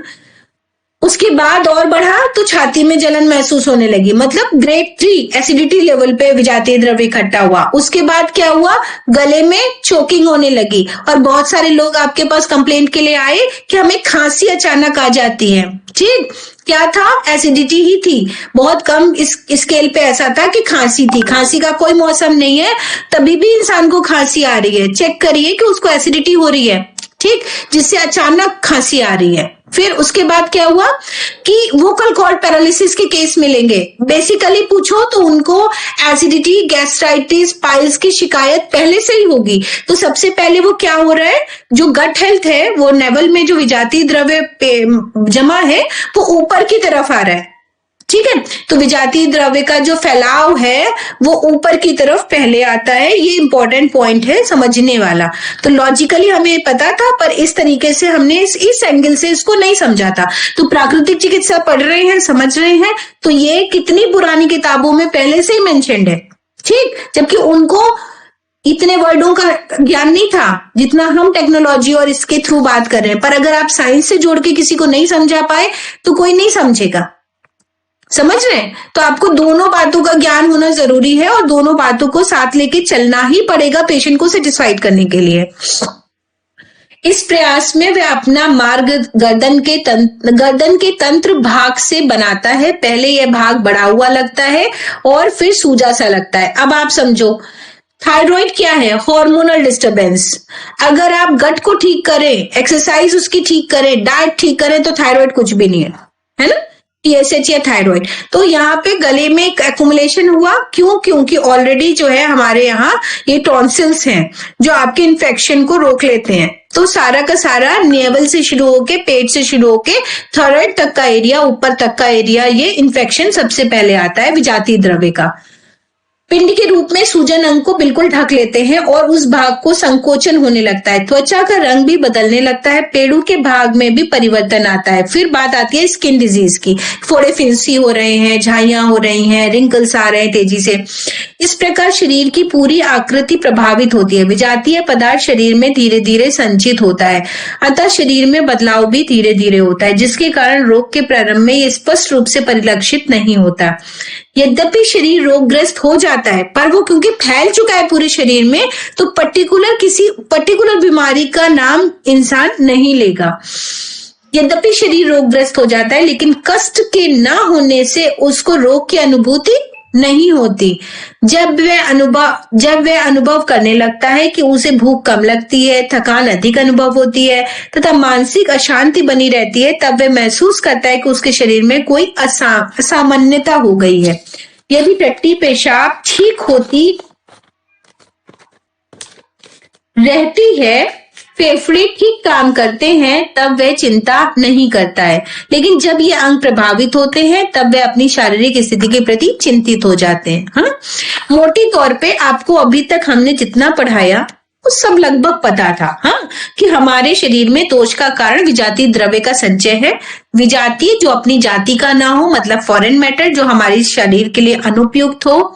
उसके बाद और बढ़ा तो छाती में जलन महसूस होने लगी, मतलब ग्रेड 3 एसिडिटी लेवल पे विजातीय द्रव्य इकट्ठा हुआ। उसके बाद क्या हुआ, गले में चोकिंग होने लगी और बहुत सारे लोग आपके पास कंप्लेंट के लिए आए कि हमें खांसी अचानक आ जाती है, ठीक। क्या था, एसिडिटी ही थी, बहुत कम इस स्केल पे ऐसा था कि खांसी थी। खांसी का कोई मौसम नहीं है, तभी भी इंसान को खांसी आ रही है, चेक करिए कि उसको एसिडिटी हो रही है, ठीक, जिससे अचानक खांसी आ रही है। फिर उसके बाद क्या हुआ कि वोकल कॉर्ड पैरालिसिस के केस मिलेंगे। बेसिकली पूछो तो उनको एसिडिटी, गैस्ट्राइटिस, पाइल्स की शिकायत पहले से ही होगी। तो सबसे पहले वो क्या हो रहा है, जो गट हेल्थ है, वो नेवल में जो विजातीय द्रव्य जमा है वो ऊपर की तरफ आ रहा है, ठीक है। तो विजातीय द्रव्य का जो फैलाव है वो ऊपर की तरफ पहले आता है। ये इंपॉर्टेंट पॉइंट है समझने वाला। तो लॉजिकली हमें पता था, पर इस तरीके से हमने इस एंगल से इसको नहीं समझा था। तो प्राकृतिक चिकित्सा पढ़ रहे हैं, समझ रहे हैं, तो ये कितनी पुरानी किताबों में पहले से ही मेंशन्ड है, ठीक। जबकि उनको इतने वर्डों का ज्ञान नहीं था जितना हम टेक्नोलॉजी और इसके थ्रू बात कर रहे हैं। पर अगर आप साइंस से जोड़ के किसी को नहीं समझा पाए तो कोई नहीं समझेगा, समझ रहे हैं। तो आपको दोनों बातों का ज्ञान होना जरूरी है और दोनों बातों को साथ लेके चलना ही पड़ेगा पेशेंट को सेटिस्फाइड करने के लिए। इस प्रयास में वे अपना मार्ग गर्दन के तंत्र भाग से बनाता है। पहले यह भाग बढ़ा हुआ लगता है और फिर सूजा सा लगता है। अब आप समझो, थायराइड क्या है, हार्मोनल डिस्टरबेंस। अगर आप गट को ठीक करें, एक्सरसाइज उसकी ठीक करें, डाइट ठीक करें, तो थायराइड कुछ भी नहीं है ना, TSH या थायराइड। तो यहाँ पे गले में एक एक्युमुलेशन हुआ, क्यों, क्योंकि ऑलरेडी जो है हमारे यहाँ ये टॉन्सिल्स हैं जो आपके इन्फेक्शन को रोक लेते हैं। तो सारा का सारा नेवल से शुरू होके, पेट से शुरू होके थायराइड तक का एरिया, ऊपर तक का एरिया, ये इन्फेक्शन सबसे पहले आता है विजातीय द्रव्य का। पिंड के रूप में सूजन अंग को बिल्कुल ढक लेते हैं और उस भाग को संकोचन होने लगता है। त्वचा का रंग भी बदलने लगता है, पेड़ों के भाग में भी परिवर्तन आता है। फिर बात आती है स्किन डिजीज की, फोड़े फिंसी हो रहे हैं, झाइयां हो रही हैं, रिंकल्स आ रहे हैं तेजी से। इस प्रकार शरीर की पूरी आकृति प्रभावित होती है। विजातीय पदार्थ शरीर में धीरे धीरे संचित होता है, अतः शरीर में बदलाव भी धीरे धीरे होता है, जिसके कारण रोग के प्रारंभ में ये स्पष्ट रूप से परिलक्षित नहीं होता। यद्यपि शरीर रोगग्रस्त हो जाता है, पर वो क्योंकि फैल चुका है पूरे शरीर में, तो किसी पर्टिकुलर बीमारी का नाम इंसान नहीं लेगा। यद्यपि शरीर रोगग्रस्त हो जाता है, लेकिन कष्ट के ना होने से उसको रोग की अनुभूति नहीं होती। जब वह अनुभव करने लगता है कि उसे भूख कम लगती है, थकान अधिक अनुभव होती है तथा मानसिक अशांति बनी रहती है, तब वह महसूस करता है कि उसके शरीर में कोई असामान्यता हो गई है। यदि टट्टी पेशाब ठीक होती रहती है, फेफड़े ठीक काम करते हैं, तब वह चिंता नहीं करता है। लेकिन जब ये अंग प्रभावित होते हैं, तब वे अपनी शारीरिक स्थिति के प्रति चिंतित हो जाते हैं। हाँ, मोटे तौर पे आपको अभी तक हमने जितना पढ़ाया वो सब लगभग पता था, हाँ, कि हमारे शरीर में दोष का कारण विजातीय द्रव्य का संचय है। विजातीय जो अपनी जाति का ना हो, मतलब फॉरेन मैटर, जो हमारे शरीर के लिए अनुपयुक्त हो।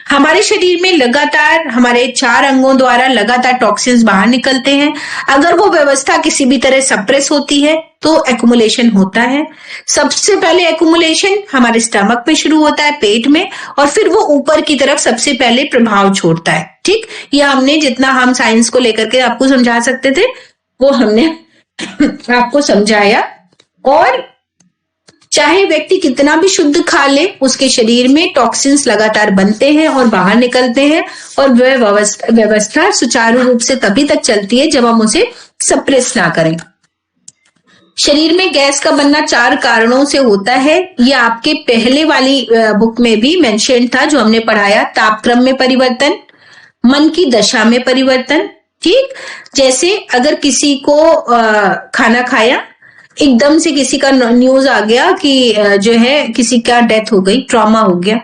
हमारे शरीर में लगातार हमारे 4 अंगों द्वारा लगातार टॉक्सिन्स बाहर निकलते हैं। अगर वो व्यवस्था किसी भी तरह सप्रेस होती है तो एक्युमुलेशन होता है। सबसे पहले एक्युमुलेशन हमारे स्टमक में शुरू होता है, पेट में, और फिर वो ऊपर की तरफ सबसे पहले प्रभाव छोड़ता है। ठीक, ये हमने जितना हम साइंस को लेकर के आपको समझा सकते थे वो हमने आपको समझाया। और चाहे व्यक्ति कितना भी शुद्ध खा ले, उसके शरीर में टॉक्सिन्स लगातार बनते हैं और बाहर निकलते हैं, और वह व्यवस्था सुचारू रूप से तभी तक चलती है जब हम उसे सप्रेस ना करें। शरीर में गैस का बनना 4 कारणों से होता है। ये आपके पहले वाली बुक में भी मेंशन था जो हमने पढ़ाया। तापक्रम में परिवर्तन, मन की दशा में परिवर्तन, ठीक। जैसे अगर किसी को खाना खाया, एकदम से किसी का न्यूज आ गया कि जो है किसी का डेथ हो गई, ट्रॉमा हो गया,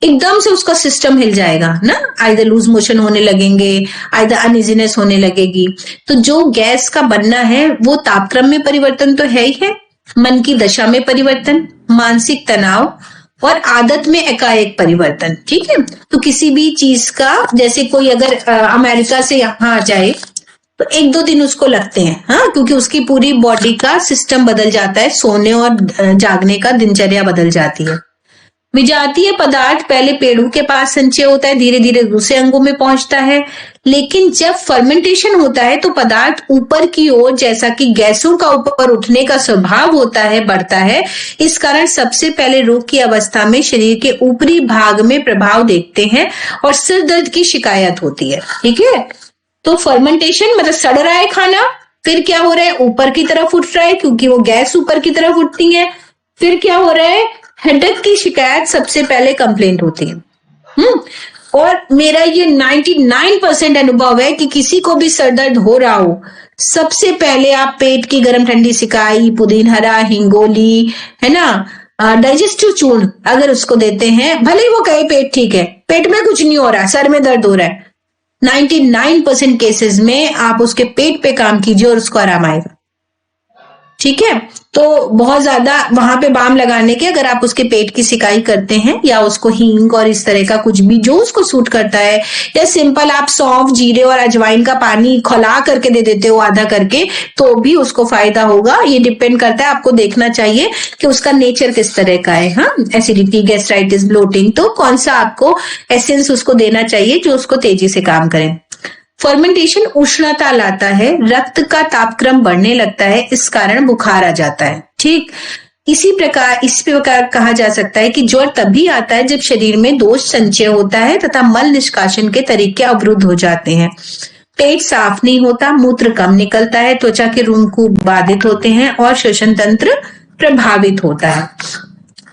एकदम से उसका सिस्टम हिल जाएगा ना, आइदर लूज मोशन होने लगेंगे, आइदर अनइजीनेस होने लगेगी। तो जो गैस का बनना है वो तापक्रम में परिवर्तन तो है ही है, मन की दशा में परिवर्तन, मानसिक तनाव और आदत में एकाएक परिवर्तन, ठीक है। तो किसी भी चीज का, जैसे कोई अगर अमेरिका से यहाँ आ जाए तो 1-2 दिन उसको लगते हैं, हाँ, क्योंकि उसकी पूरी बॉडी का सिस्टम बदल जाता है, सोने और जागने का दिनचर्या बदल जाती है। विजातीय पदार्थ पहले पेड़ों के पास संचय होता है, धीरे धीरे दूसरे अंगों में पहुंचता है, लेकिन जब फर्मेंटेशन होता है तो पदार्थ ऊपर की ओर, जैसा कि गैसों का ऊपर उठने का स्वभाव होता है, बढ़ता है। इस कारण सबसे पहले रोग की अवस्था में शरीर के ऊपरी भाग में प्रभाव देखते हैं और सिर दर्द की शिकायत होती है, ठीक है। तो फर्मेंटेशन मतलब सड़ रहा है खाना, फिर क्या हो रहा है, ऊपर की तरफ उठ रहा है क्योंकि वो गैस ऊपर की तरफ उठती है। फिर क्या हो रहा है, हेडेक की शिकायत सबसे पहले कंप्लेंट होती है। और मेरा ये 99% अनुभव है कि किसी को भी सर दर्द हो रहा हो, सबसे पहले आप पेट की गर्म ठंडी सिकाई, पुदीन हरा, हिंगोली, है ना, डाइजेस्टिव चूर्ण अगर उसको देते हैं, भले ही वो कहे पेट ठीक है, पेट में कुछ नहीं हो रहा, सर में दर्द हो रहा है, 99% केसेस में आप उसके पेट पे काम कीजिए और उसको आराम आएगा, ठीक है। तो बहुत ज्यादा वहां पे बाम लगाने के, अगर आप उसके पेट की सिकाई करते हैं या उसको हींग और इस तरह का कुछ भी जो उसको सूट करता है, या सिंपल आप सौंफ, जीरे और अजवाइन का पानी खौला करके दे देते हो आधा करके, तो भी उसको फायदा होगा। ये डिपेंड करता है, आपको देखना चाहिए कि उसका नेचर किस तरह का है। हाँ, एसिडिटी, गैस्ट्राइटिस, ब्लोटिंग, तो कौन सा आपको एसेंस उसको देना चाहिए जो उसको तेजी से काम करे। फर्मेंटेशन उष्णता लाता है, रक्त का तापक्रम बढ़ने लगता है, इस कारण बुखार आ जाता है, ठीक। इस प्रकार कहा जा सकता है कि ज्वर तभी आता है जब शरीर में दोष संचय होता है तथा मल निष्कासन के तरीके अवरुद्ध हो जाते हैं। पेट साफ नहीं होता, मूत्र कम निकलता है, त्वचा के रोमकूप बाधित होते हैं और श्वसन तंत्र प्रभावित होता है।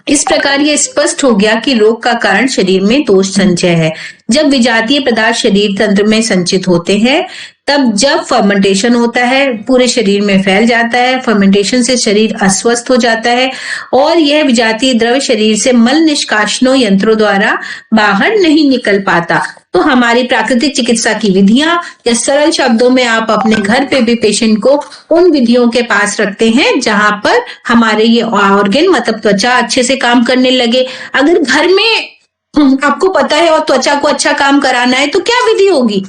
इस प्रकार यह स्पष्ट हो गया कि रोग का कारण शरीर में दोष संचय है। जब विजातीय पदार्थ शरीर तंत्र में संचित होते हैं, तब जब फर्मेंटेशन होता है पूरे शरीर में फैल जाता है। फर्मेंटेशन से शरीर अस्वस्थ हो जाता है और यह विजातीय द्रव्य शरीर से मल निष्कासनों यंत्रों द्वारा बाहर नहीं निकल पाता। तो हमारी प्राकृतिक चिकित्सा की विधियां, या सरल शब्दों में आप अपने घर पे भी पेशेंट को उन विधियों के पास रखते हैं जहां पर हमारे ये ऑर्गन मतलब त्वचा अच्छे से काम करने लगे। अगर घर में आपको पता है और त्वचा को अच्छा काम कराना है तो क्या विधि होगी,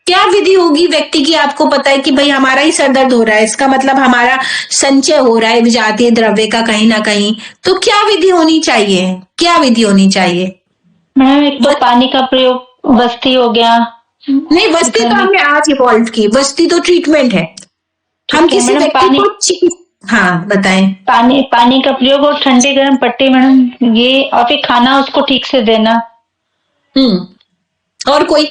क्या विधि होगी व्यक्ति की, आपको पता है कि भाई हमारा ही सर दर्द हो रहा है, इसका मतलब हमारा संचय हो रहा है विजातीय द्रव्य का कहीं ना कहीं, तो क्या विधि होनी चाहिए, क्या विधि होनी चाहिए। मैम एक तो पानी का प्रयोग, वस्ती हो गया। नहीं, वस्ती तो हमने आज इवॉल्व की, वस्ती तो ट्रीटमेंट है। हम किसी व्यक्ति को हाँ बताएं। पानी का प्रयोग और ठंडे गर्म पट्टी मैडम, ये और फिर खाना उसको ठीक से देना। और कोई,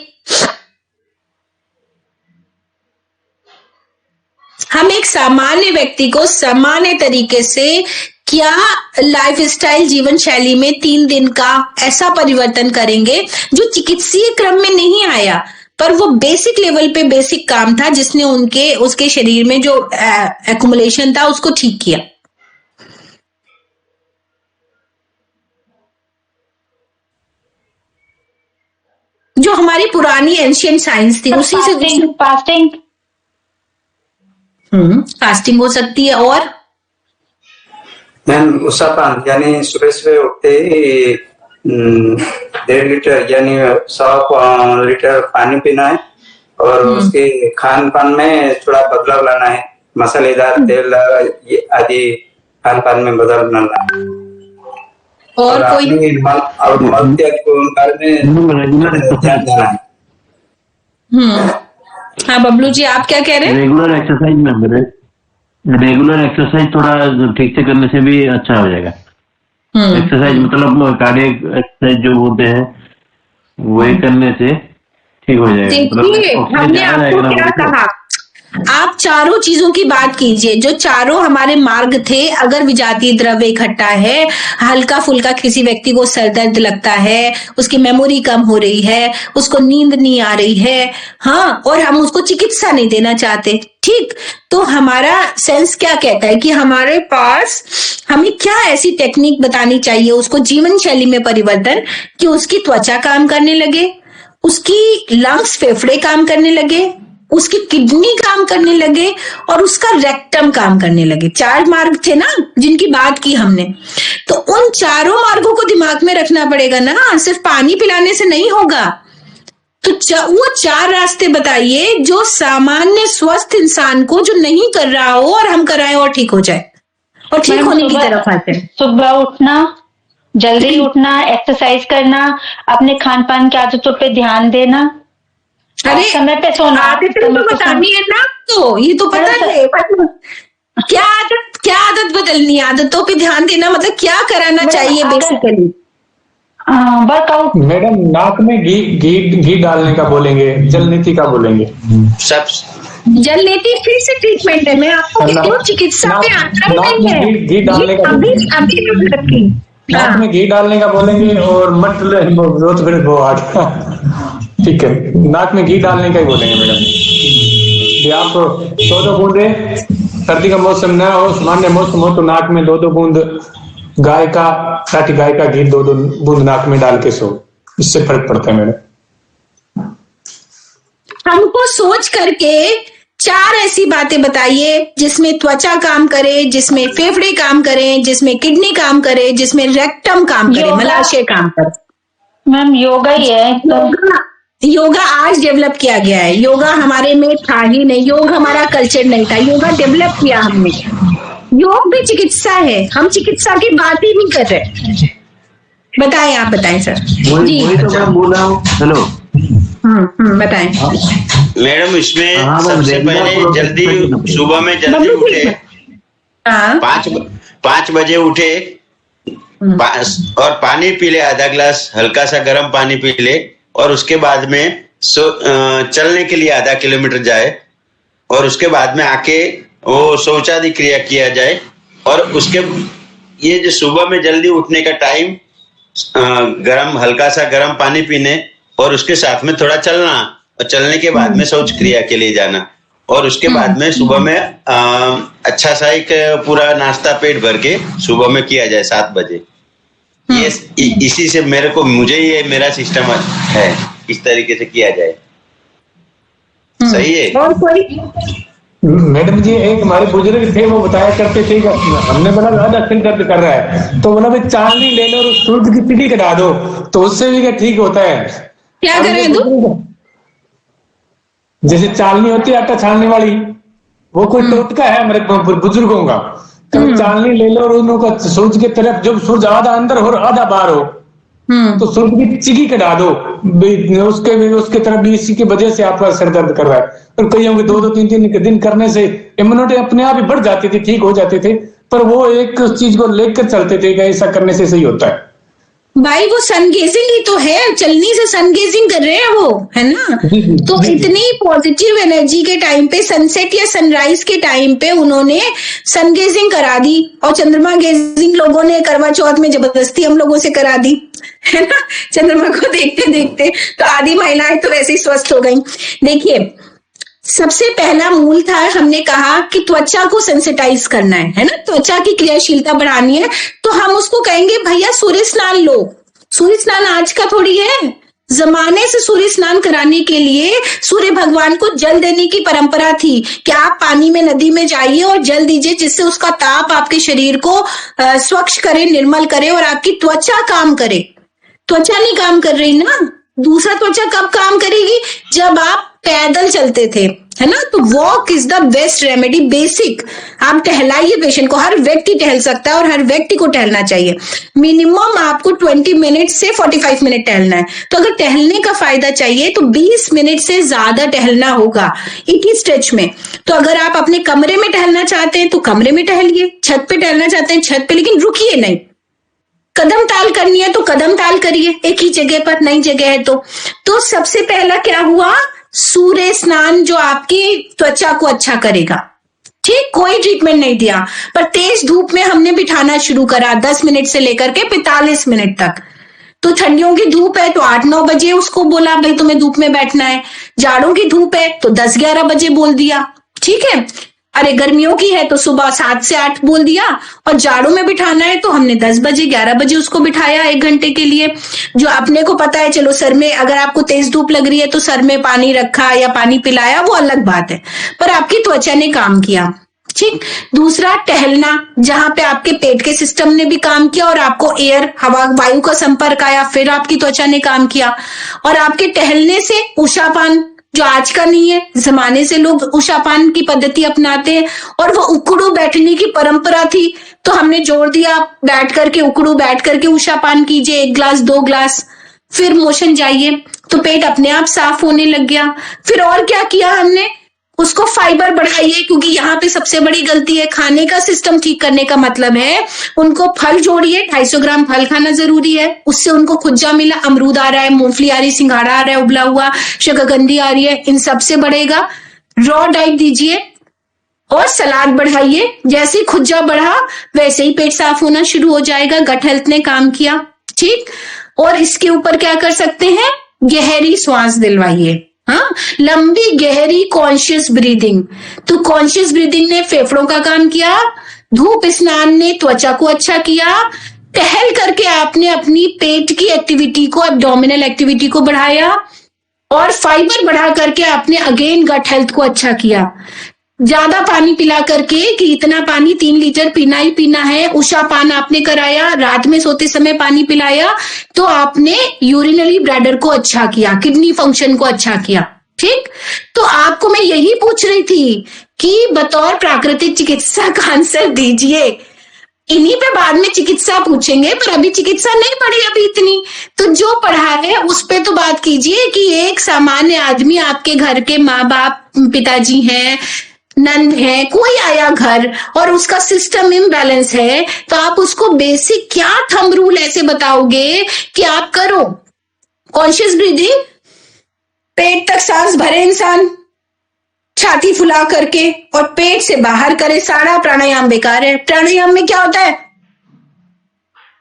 हम एक सामान्य व्यक्ति को सामान्य तरीके से क्या लाइफस्टाइल, जीवन शैली में 3 दिन का ऐसा परिवर्तन करेंगे जो चिकित्सीय क्रम में नहीं आया, पर वो बेसिक लेवल पे बेसिक काम था जिसने उसके शरीर में जो एक्युमुलेशन था उसको ठीक किया। जो हमारी पुरानी एंशियंट साइंस थी उसी से फास्टिंग हो सकती है। और मैम उसापान यानी सुबह सुबह उठते ही 1.5 लीटर यानी 100 लीटर पानी पीना है और उसके खान पान में थोड़ा बदलाव लाना है, मसालेदार तेल आदि खान पान में बदलाव लाना है। और कोई मल त्याग को ध्यान देना है। हाँ बबलू जी, आप क्या कह रहे हैं? रेगुलर एक्सरसाइज में मेरे रेगुलर एक्सरसाइज थोड़ा ठीक से करने से भी अच्छा हो जाएगा। एक्सरसाइज मतलब कार्डियक एक्सरसाइज जो बोलते हैं वही करने से ठीक हो जाएगा। देखिए हमने आपको क्या कहा, आप चारों चीजों की बात कीजिए, जो चारों हमारे मार्ग थे। अगर विजातीय द्रव्य इकट्ठा है, हल्का फुल्का किसी व्यक्ति को सर दर्द लगता है, उसकी मेमोरी कम हो रही है, उसको नींद नहीं आ रही है, हाँ, और हम उसको चिकित्सा नहीं देना चाहते, ठीक, तो हमारा सेंस क्या कहता है कि हमारे पास हमें क्या ऐसी टेक्निक बतानी चाहिए उसको, जीवन शैली में परिवर्तन, कि उसकी त्वचा काम करने लगे, उसकी लंग्स फेफड़े काम करने लगे, उसकी किडनी काम करने लगे और उसका रेक्टम काम करने लगे। 4 मार्ग थे ना जिनकी बात की हमने, तो उन चारों मार्गों को दिमाग में रखना पड़ेगा ना, सिर्फ पानी पिलाने से नहीं होगा। तो वो 4 रास्ते बताइए जो सामान्य स्वस्थ इंसान को, जो नहीं कर रहा हो और हम कराएं और ठीक हो जाए, और ठीक होने की तरफ आते हैं। सुबह उठना, जल्दी उठना, एक्सरसाइज करना, अपने खान पान की आदतों पे ध्यान देना, अरे समय पे सोना। आदतें तो बतानी है ना, तो ये तो पता है क्या आदत बदलनी है, आदतों पे ध्यान देना मतलब क्या कराना चाहिए बेसिकली। वर्कआउट। मैडम नाक में घी डालने का बोलेंगे, जल नीति का बोलेंगे। सब जल नीति फिर से ट्रीटमेंट है, मैं आपको क्यों चिकित्सा पे आता नहीं है, घी डालने का अभी नाक में घी डालने का बोलेंगे और मत रोज फिर वो ठीक है, नाक में घी डालने का ही बोलेंगे मैडम। ये आप 2 बूंदे, सर्दी का मौसम ना हो, सामान्य मौसम हो तो नाक में 2 बूंद गाय का, साथ गाय का घी 2 बूंद नाक में डाल के सो, इससे फर्क पड़ता है मैडम। हमको सोच करके 4 ऐसी बातें बताइए जिसमें त्वचा काम करे, जिसमें फेफड़े काम करें, जिसमें किडनी काम करे, जिसमें रेक्टम काम करे, मलाशय काम करे। मैम योगा ही है तो योगा आज डेवलप किया गया है, योगा हमारे में था ही नहीं, योग हमारा कल्चर नहीं था, योगा डेवलप किया हमने। योग भी चिकित्सा है, हम चिकित्सा की बात ही नहीं कर रहे। बताएं, आप बताएं सर जी। तो बोल रहा हूँ। हेलो, बताएं मैडम, इसमें सबसे पहले जल्दी सुबह में जल्दी उठे, 5 बजे उठे और पानी पी ले, आधा गिलास हल्का सा गर्म पानी पी ले, और उसके बाद में चलने के लिए आधा किलोमीटर जाए, और उसके बाद में आके वो शौचादि क्रिया किया जाए, और उसके ये जो सुबह में जल्दी उठने का टाइम, हल्का सा गर्म पानी पीने और उसके साथ में थोड़ा चलना, और चलने के बाद में शौच क्रिया के लिए जाना, और उसके बाद में सुबह में अच्छा सा एक पूरा नाश्ता पेट भर के सुबह में किया जाए 7 बजे। ये इसी से मुझे ये मेरा सिस्टम है, इस तरीके से किया जाए। सही है। और कोई? मैडम जी, एक हमारे बुजुर्ग थे, वो बताया करते थे, हमने बोला ज्यादा सिर दर्द कर रहा है तो बोला भाई चांदी ले लो और सूरज की चिड़ी कटा दो, तो उससे भी क्या ठीक होता है। क्या करें तो? जैसे चालनी होती है आटा छानने वाली, वो कोई टोटका है हमारे बुजुर्गों का, चालनी ले लो और उनको सूरज की तरफ, जब सूरज आधा अंदर हो आधा बाहर हो तो सूरज की चिगी कटा दो, उसके तरफ भी, इसी की वजह से आपका सर दर्द कर रहा है। और कईयों के 2-3 दिन करने से इम्यूनिटी अपने आप ही बढ़ जाती थी, ठीक हो जाते थे, पर वो एक चीज को लेकर चलते थे कि ऐसा करने से सही होता है। भाई वो सन गेजिंग ही तो है, चलनी से सन गेजिंग कर रहे हैं वो, है ना। तो इतनी पॉजिटिव एनर्जी के टाइम पे, सनसेट या सनराइज के टाइम पे उन्होंने सन गेजिंग करा दी, और चंद्रमा गेजिंग लोगों ने करवा चौथ में जबरदस्ती हम लोगों से करा दी, है ना। चंद्रमा को देखते देखते तो आधी महिलाएं तो वैसे ही स्वस्थ हो गई। देखिए, सबसे पहला मूल था, हमने कहा कि त्वचा को सेंसिटाइज करना है ना, त्वचा की क्रियाशीलता बढ़ानी है, तो हम उसको कहेंगे भैया सूर्य स्नान लो। सूर्य स्नान आज का थोड़ी है, जमाने से सूर्य स्नान कराने के लिए सूर्य भगवान को जल देने की परंपरा थी कि आप पानी में, नदी में जाइए और जल दीजिए, जिससे उसका ताप आपके शरीर को स्वच्छ करे, निर्मल करे और आपकी त्वचा काम करे। त्वचा नहीं काम कर रही ना, दूसरा त्वचा कब काम करेगी? जब आप पैदल चलते थे, है ना। तो walk is the best remedy, basic. आप टहलाइए पेशेंट को, हर व्यक्ति टहल सकता है और हर व्यक्ति को टहलना चाहिए। मिनिमम आपको 20 मिनट से 45 मिनट टहलना है। तो अगर टहलने का फायदा चाहिए तो 20 मिनट से ज्यादा टहलना होगा एक ही स्ट्रेच में। तो अगर आप अपने कमरे में टहलना चाहते हैं तो कमरे में टहलिए, छत पे टहलना चाहते हैं छत पे, लेकिन रुकिए नहीं। कदम ताल करनी है तो कदम ताल करिए एक ही जगह पर, नई जगह है तो सबसे पहला क्या हुआ, सूर्य स्नान जो आपकी त्वचा को अच्छा करेगा। ठीक, कोई ट्रीटमेंट नहीं दिया, पर तेज धूप में हमने बिठाना शुरू करा 10 मिनट से लेकर के 45 मिनट तक। तो ठंडियों की धूप है तो 8-9 बजे उसको बोला भाई तुम्हें धूप में बैठना है। जाड़ों की धूप है तो 10-11 बजे बोल दिया। ठीक है, अरे गर्मियों की है तो सुबह 7 से 8 बोल दिया, और जाड़ों में बिठाना है तो हमने 10 बजे 11 बजे उसको बिठाया 1 घंटे के लिए। जो अपने को पता है, चलो सर में अगर आपको तेज धूप लग रही है तो सर में पानी रखा या पानी पिलाया, वो अलग बात है, पर आपकी त्वचा ने काम किया। ठीक, दूसरा टहलना, जहां पे आपके पेट के सिस्टम ने भी काम किया और आपको एयर हवा वायु का संपर्क आया, फिर आपकी त्वचा ने काम किया। और आपके टहलने से उषापान, जो आज का नहीं है, जमाने से लोग उषापान की पद्धति अपनाते हैं, और वो उकड़ू बैठने की परंपरा थी तो हमने जोड़ दिया बैठ करके, उकड़ू बैठ करके उषापान कीजिए 1 ग्लास 2 ग्लास, फिर मोशन जाइए तो पेट अपने आप साफ होने लग गया। फिर और क्या किया हमने, उसको फाइबर बढ़ाइए, क्योंकि यहाँ पे सबसे बड़ी गलती है। खाने का सिस्टम ठीक करने का मतलब है उनको फल जोड़िए, 250 ग्राम फल खाना जरूरी है, उससे उनको खुज्जा मिला, अमरूद आ रहा है, मूंगफली आ रही, सिंघाड़ा आ रहा है उबला हुआ, शकरकंदी आ रही है, इन सबसे बढ़ेगा। रॉ डाइट दीजिए और सलाद बढ़ाइए, जैसे खुज्जा बढ़ा वैसे ही पेट साफ होना शुरू हो जाएगा। गट हेल्थ ने काम किया। ठीक, और इसके ऊपर क्या कर सकते हैं, गहरी श्वास दिलवाइए। हाँ, लंबी गहरी कॉन्शियस ब्रीदिंग। तो कॉन्शियस ब्रीदिंग ने फेफड़ों का काम किया, धूप स्नान ने त्वचा को अच्छा किया, टहल करके आपने अपनी पेट की एक्टिविटी को, एब्डोमिनल एक्टिविटी को बढ़ाया, और फाइबर बढ़ा करके आपने अगेन गट हेल्थ को अच्छा किया। ज्यादा पानी पिला करके कि इतना पानी 3 लीटर पीना ही पीना है, उषापान आपने कराया, रात में सोते समय पानी पिलाया, तो आपने यूरिनरी ब्लैडर को अच्छा किया, किडनी फंक्शन को अच्छा किया। ठीक, तो आपको मैं यही पूछ रही थी कि बतौर प्राकृतिक चिकित्सक आंसर दीजिए। इन्हीं पे बाद में चिकित्सा पूछेंगे, पर अभी चिकित्सा नहीं पढ़ी अभी इतनी, तो जो पढ़ा है उस पे तो बात कीजिए कि एक सामान्य आदमी, आपके घर के माँ बाप, पिताजी हैं, नंद है, कोई आया घर और उसका सिस्टम इम्बैलेंस है, तो आप उसको बेसिक क्या थंब रूल ऐसे बताओगे कि आप करो कॉन्शियस ब्रीदिंग, पेट तक सांस भरे इंसान, छाती फुला करके, और पेट से बाहर करे। सारा प्राणायाम बेकार है। प्राणायाम में क्या होता है,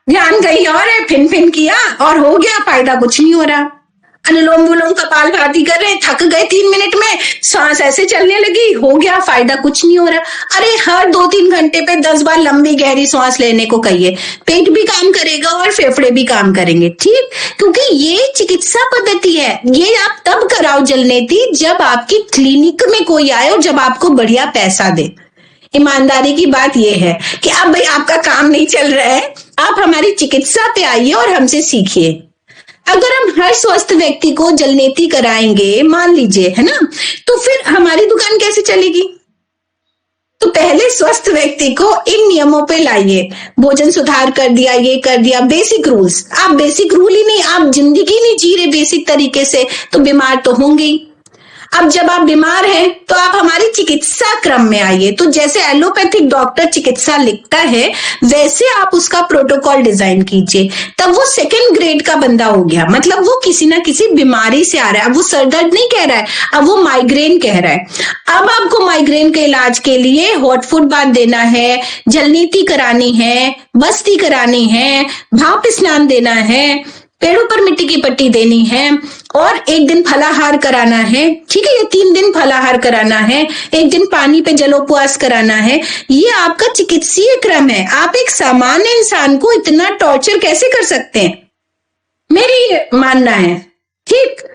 ध्यान कहीं और है, फिन फिन किया और हो गया, फायदा कुछ नहीं हो रहा। अनुलोम विलोम कपाल भाती कर रहे हैं, थक गए 3 मिनट में, सांस ऐसे चलने लगी, हो गया, फायदा कुछ नहीं हो रहा। अरे हर 2-3 घंटे पे 10 बार लंबी गहरी सांस लेने को कहिए, पेट भी काम करेगा और फेफड़े भी काम करेंगे। ठीक, क्योंकि ये चिकित्सा पद्धति है। ये आप तब कराओ जलनेती जब आपकी क्लिनिक में कोई आए और जब आपको बढ़िया पैसा दे। ईमानदारी की बात यह है कि अब भाई आपका काम नहीं चल रहा है, आप हमारी चिकित्सा पे आइए और हमसे सीखिए। अगर हम हर स्वस्थ व्यक्ति को जलनेती कराएंगे, मान लीजिए, है ना, तो फिर हमारी दुकान कैसे चलेगी? तो पहले स्वस्थ व्यक्ति को इन नियमों पे लाइए। भोजन सुधार कर दिया, ये कर दिया, बेसिक रूल्स। आप बेसिक रूल ही नहीं, आप जिंदगी नहीं जी रहे बेसिक तरीके से, तो बीमार तो होंगे ही। अब जब आप बीमार हैं तो आप हमारी चिकित्सा क्रम में आइए। तो जैसे एलोपैथिक डॉक्टर चिकित्सा लिखता है वैसे आप उसका प्रोटोकॉल डिजाइन कीजिए, तब वो 2nd ग्रेड का बंदा हो गया। मतलब वो किसी ना किसी बीमारी से आ रहा है। अब वो सरदर्द नहीं कह रहा है, अब वो माइग्रेन कह रहा है। अब आपको माइग्रेन के इलाज के लिए हॉट फूड बाथ देना है, जलनीति करानी है, बस्ती करानी है, भाप स्नान देना है, पेड़ों पर मिट्टी की पट्टी देनी है, और 1 दिन फलाहार कराना है। ठीक है, ये 3 दिन फलाहार कराना है, 1 दिन पानी पे जलोपवास कराना है। ये आपका चिकित्सीय क्रम है। आप एक सामान्य इंसान को इतना टॉर्चर कैसे कर सकते हैं, मेरी ये मानना है। ठीक,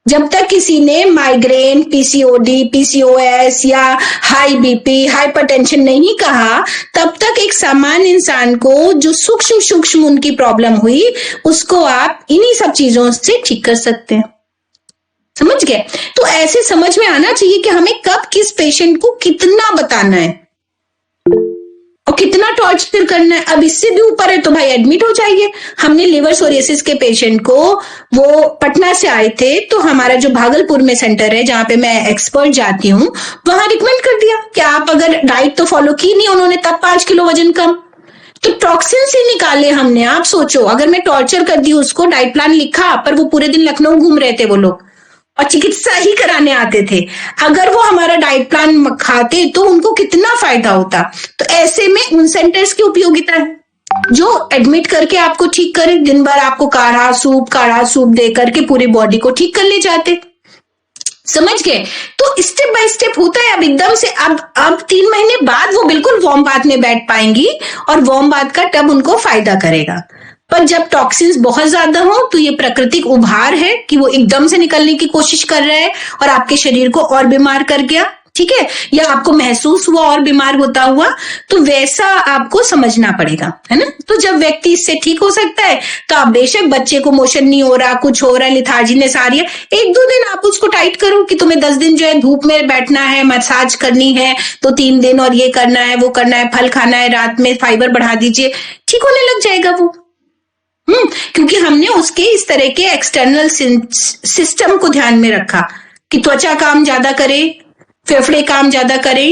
जब तक किसी ने माइग्रेन, पीसीओडी, पीसीओएस या हाई बीपी, हाइपरटेंशन नहीं कहा, तब तक एक सामान्य इंसान को जो सूक्ष्म उनकी प्रॉब्लम हुई, उसको आप इन्हीं सब चीजों से ठीक कर सकते हैं। समझ गए? तो ऐसे समझ में आना चाहिए कि हमें कब किस पेशेंट को कितना बताना है और कितना टॉर्चर करना है। अब इससे भी ऊपर है तो भाई एडमिट हो जाइए। हमने लिवर सोरियासिस के पेशेंट को, वो पटना से आए थे, तो हमारा जो भागलपुर में सेंटर है जहां पे मैं एक्सपर्ट जाती हूँ, वहां रिकमेंड कर दिया कि आप अगर डाइट तो फॉलो की नहीं उन्होंने, तब 5 किलो वजन कम, तो टॉक्सिन से निकाले हमने। आप सोचो, अगर मैं टॉर्चर कर दी उसको, डाइट प्लान लिखा, पर वो पूरे दिन लखनऊ घूम रहे थे वो लोग और चिकित्सा ही कराने आते थे, अगर वो हमारा डाइट प्लान खाते तो उनको कितना फायदा होता। तो ऐसे में उन सेंटर्स की उपयोगिता है जो एडमिट करके आपको ठीक करे, दिन भर आपको काढ़ा सूप दे करके पूरी बॉडी को ठीक कर ले जाते। समझ गए? तो स्टेप बाय स्टेप होता है। अब एकदम से अब 3 महीने बाद वो बिल्कुल वार्म बाथ में बैठ पाएंगी और वार्म बाथ का टब उनको फायदा करेगा। पर जब टॉक्सिन्स बहुत ज्यादा हो तो ये प्राकृतिक उभार है कि वो एकदम से निकलने की कोशिश कर रहा है और आपके शरीर को और बीमार कर गया, ठीक है, या आपको महसूस हुआ और बीमार होता हुआ, तो वैसा आपको समझना पड़ेगा, है ना। तो जब व्यक्ति इससे ठीक हो सकता है तो आप बेशक, बच्चे को मोशन नहीं हो रहा, कुछ हो रहा है, लिथार्जीनेस आ रही है, 1-2 दिन आप उसको टाइट करो कि तुम्हें 10 दिन जो है धूप में बैठना है, मसाज करनी है, तो 3 दिन और ये करना है, वो करना है, फल खाना है, रात में फाइबर बढ़ा दीजिए, ठीक होने लग जाएगा वो। क्योंकि हमने उसके इस तरह के एक्सटर्नल सिस्टम को ध्यान में रखा कि त्वचा काम ज्यादा करे, फेफड़े काम ज्यादा करे,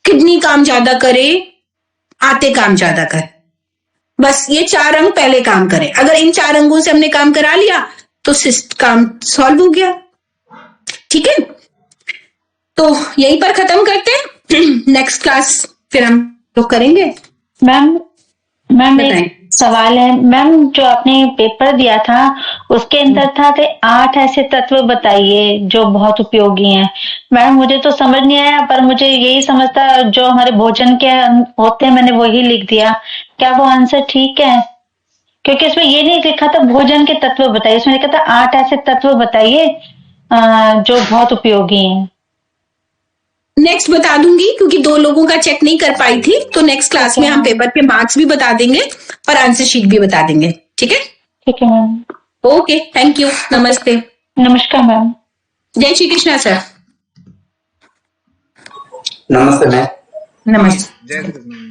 किडनी काम ज्यादा करे, आते काम ज्यादा करे, बस ये 4 अंग पहले काम करें। अगर इन 4 अंगों से हमने काम करा लिया तो काम सॉल्व हो गया, ठीक है। तो यहीं पर खत्म करते हैं, नेक्स्ट क्लास फिर हम लोग करेंगे। मैम एक सवाल है मैम, जो आपने पेपर दिया था उसके अंदर था कि 8 ऐसे तत्व बताइए जो बहुत उपयोगी हैं। मैम मुझे तो समझ नहीं आया, पर मुझे यही समझता जो हमारे भोजन के होते हैं, मैंने वही लिख दिया। क्या वो आंसर ठीक है? क्योंकि इसमें ये नहीं लिखा था भोजन के तत्व बताइए, इसमें लिखा था 8 ऐसे तत्व बताइए जो बहुत उपयोगी हैं। नेक्स्ट बता दूंगी, क्योंकि 2 लोगों का चेक नहीं कर पाई थी, तो नेक्स्ट क्लास में हम पेपर के मार्क्स भी बता देंगे और आंसर शीट भी बता देंगे, ठीक है? ठीक है मैम। ओके, थैंक यू, नमस्ते। नमस्कार मैम। जय श्री कृष्णा सर। नमस्ते मैम। नमस्ते। जय श्री कृष्ण।